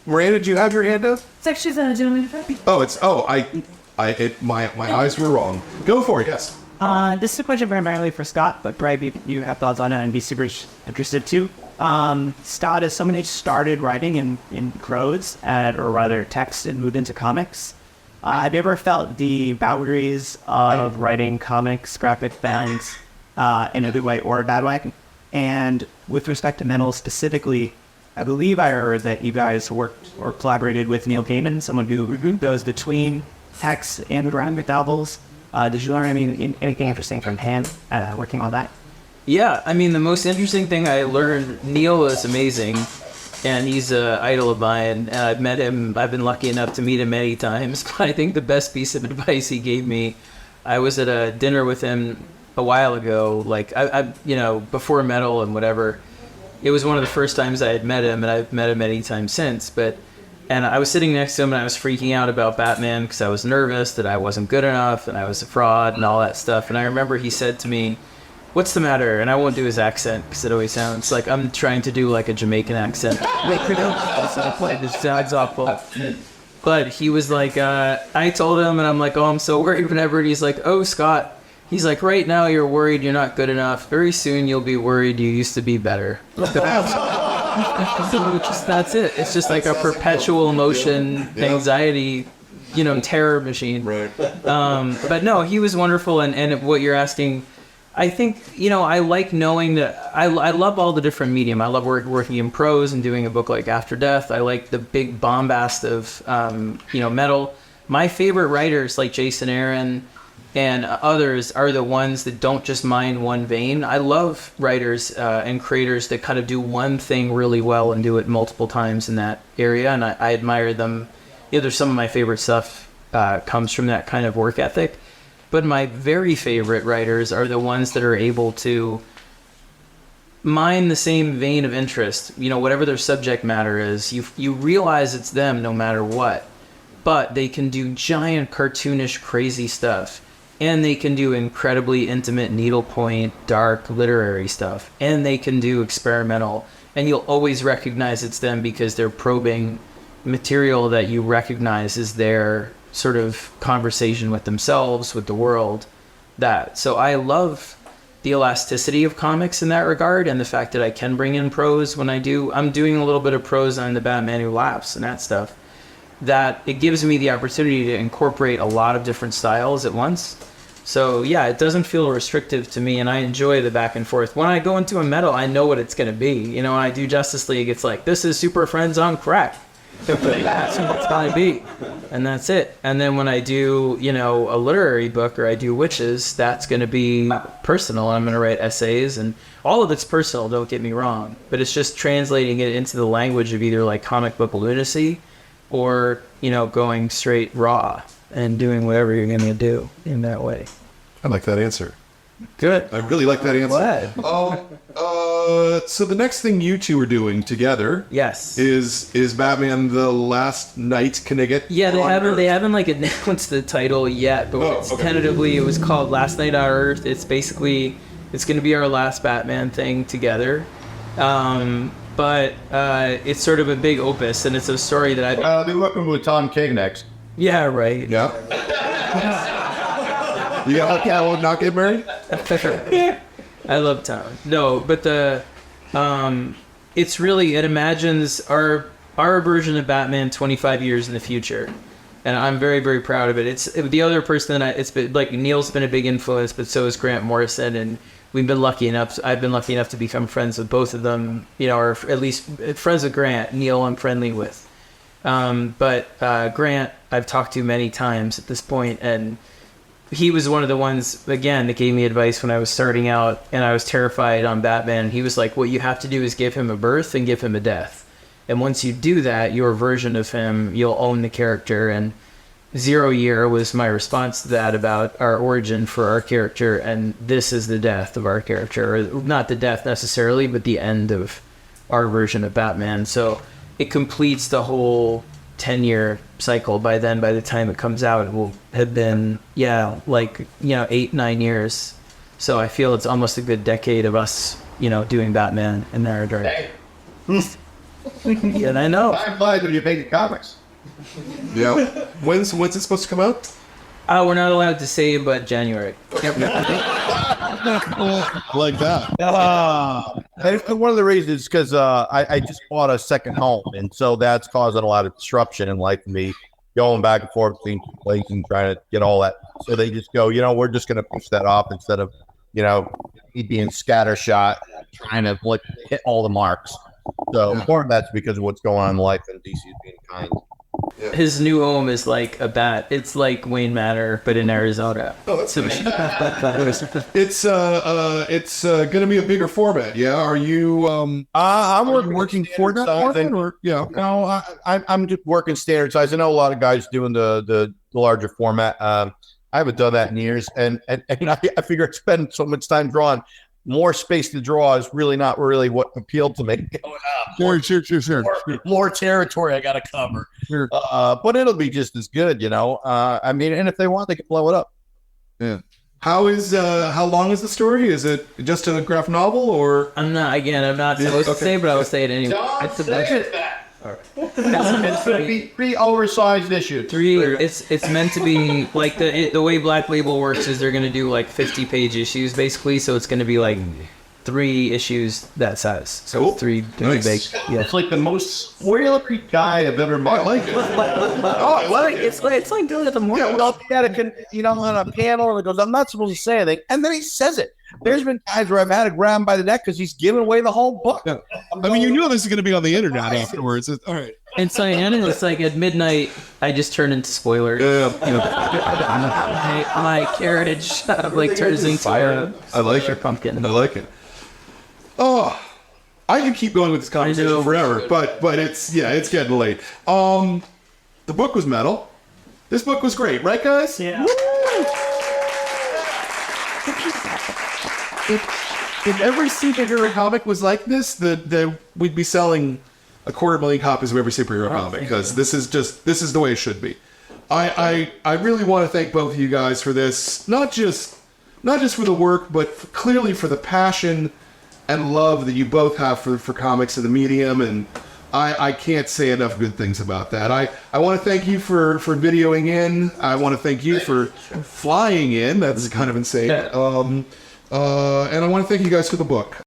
Miranda, do you have your hand up?
It's actually the gentleman.
My eyes were wrong. Go for it. Yes.
This is a question primarily for Scott, but probably you have thoughts on it and be super interested too. Scott, as someone who started writing in prose, or rather text, and moved into comics, have you ever felt the boundaries of writing comics, graphic fans, in a good way or a bad way? And with respect to Metal specifically, I believe I heard that you guys worked or collaborated with Neil Gaiman, someone who goes between text and graphic novels. Did you learn anything interesting from him working on that?
Yeah, I mean, the most interesting thing I learned, Neil is amazing, and he's an idol of mine, and I've met him, I've been lucky enough to meet him many times, but I think the best piece of advice he gave me, I was at a dinner with him a while ago, like, I before Metal and whatever. It was one of the first times I had met him, and I've met him many times since, and I was sitting next to him, and I was freaking out about Batman because I was nervous that I wasn't good enough, and I was a fraud, and all that stuff, and I remember he said to me, "What's the matter?" And I won't do his accent because it always sounds like I'm trying to do like a Jamaican accent. It sounds awful. But he was like, I told him, and I'm like, "Oh, I'm so worried," whatever. And he's like, "Oh, Scott," he's like, "Right now you're worried you're not good enough. Very soon you'll be worried you used to be better." That's it. It's just like a perpetual emotion, anxiety, terror machine. Right. But no, he was wonderful. And what you're asking, I think, I like knowing that I love all the different medium. I love working in prose and doing a book like After Death. I like the big bombast of, Metal. My favorite writers like Jason Aaron and others are the ones that don't just mind one vein. I love writers and creators that kind of do one thing really well and do it multiple times in that area, and I admire them. There's some of my favorite stuff comes from that kind of work ethic. But my very favorite writers are the ones that are able to mine the same vein of interest. Whatever their subject matter is, you realize it's them no matter what. But they can do giant, cartoonish, crazy stuff. And they can do incredibly intimate, needlepoint, dark, literary stuff. And they can do experimental. And you'll always recognize it's them because they're probing material that you recognize as their sort of conversation with themselves, with the world. So I love the elasticity of comics in that regard, and the fact that I can bring in prose when I do. I'm doing a little bit of prose on The Batman Who Laughs and that stuff. That it gives me the opportunity to incorporate a lot of different styles at once. So yeah, it doesn't feel restrictive to me, and I enjoy the back and forth. When I go into a Metal, I know what it's going to be. When I do Justice League, it's like, this is Super Friends on crack. That's what it's going to be. And that's it. And then when I do, a literary book, or I do Witches, that's going to be personal. I'm going to write essays, and all of it's personal, don't get me wrong. But it's just translating it into the language of either like comic book lunacy or, going straight raw and doing whatever you're going to do in that way.
I like that answer.
Good.
I really like that answer.
Glad.
So the next thing you two are doing together,
yes,
is Batman: The Last Night. Can they get?
Yeah, they haven't like announced the title yet, but tentatively it was called Last Night on Earth. It's basically it's going to be our last Batman thing together. But it's sort of a big opus, and it's a story that
I'll be working with Tom King next.
Yeah, right.
Yeah. You got to not get married?
I love Tom. No, but it's really, it imagines our version of Batman 25 years in the future. And I'm very, very proud of it. It's the other person that it's been, like, Neil's been a big influence, but so is Grant Morrison, and I've been lucky enough to become friends with both of them, or at least friends with Grant. Neil I'm friendly with. But Grant, I've talked to many times at this point, and he was one of the ones, again, that gave me advice when I was starting out and I was terrified on Batman. He was like, what you have to do is give him a birth and give him a death. And once you do that, your version of him, you'll own the character. And 0 Year was my response to that about our origin for our character. And this is the death of our character. Or not the death necessarily, but the end of our version of Batman. So it completes the whole 10-year cycle. By then, by the time it comes out, it will have been 8-9 years. So I feel it's almost a good decade of us doing Batman in narrator. Yeah, I know.
I'm glad that you make comics.
Yeah. When's it supposed to come out?
We're not allowed to say, but January.
Like that.
And one of the reasons is because I just bought a second home, and so that's causing a lot of disruption in life for me, going back and forth between places and trying to get all that. So they just go, we're just going to push that off instead of, he being scattershot, trying to hit all the marks. So part of that's because of what's going on in life, and DC is being kind.
His new home is like a bat. It's like Wayne Manor, but in Arizona.
Oh, that's nice. It's going to be a bigger format. Yeah. Are you?
I'm
working for that format, or
No, I'm just working standard size. I know a lot of guys doing the larger format. I haven't done that in years, and I figure I spend so much time drawing. More space to draw is really not really what appealed to me.
Sure.
More territory I got to cover. Sure. But it'll be just as good, and if they want, they can blow it up.
Yeah. How long is the story? Is it just a graphic novel, or?
I'm not supposed to say, but I will say it anyway. It's
going to be 3 oversized issues.
3. It's meant to be like the way Black Label works is they're going to do like 50-page issues basically, so it's going to be like 3 issues that size. So
cool.
3
Nice.
big. Yeah.
It's like the most spoilery guy I've ever met.
I like it.
It's like doing it the morning.
Well, he had on a panel, and he goes, "I'm not supposed to say anything," and then he says it. There's been times where I've had to grab him by the neck because he's giving away the whole book.
Yeah. You know this is going to be on the internet afterwards. All right.
And so it's like at midnight, I just turn into spoilers.
Yeah.
My carriage turns into fire.
I like it.
Pumpkin.
I like it. Oh, I could keep going with this conversation forever, but it's getting late. The book was metal. This book was great, right, guys?
Yeah.
If every superhero comic was like this, we'd be selling 250,000 copies of every superhero comic, because this is the way it should be. I really want to thank both of you guys for this, not just for the work, but clearly for the passion and love that you both have for comics and the medium, and I can't say enough good things about that. I want to thank you for videoing in. I want to thank you for flying in. That's kind of insane. And I want to thank you guys for the book.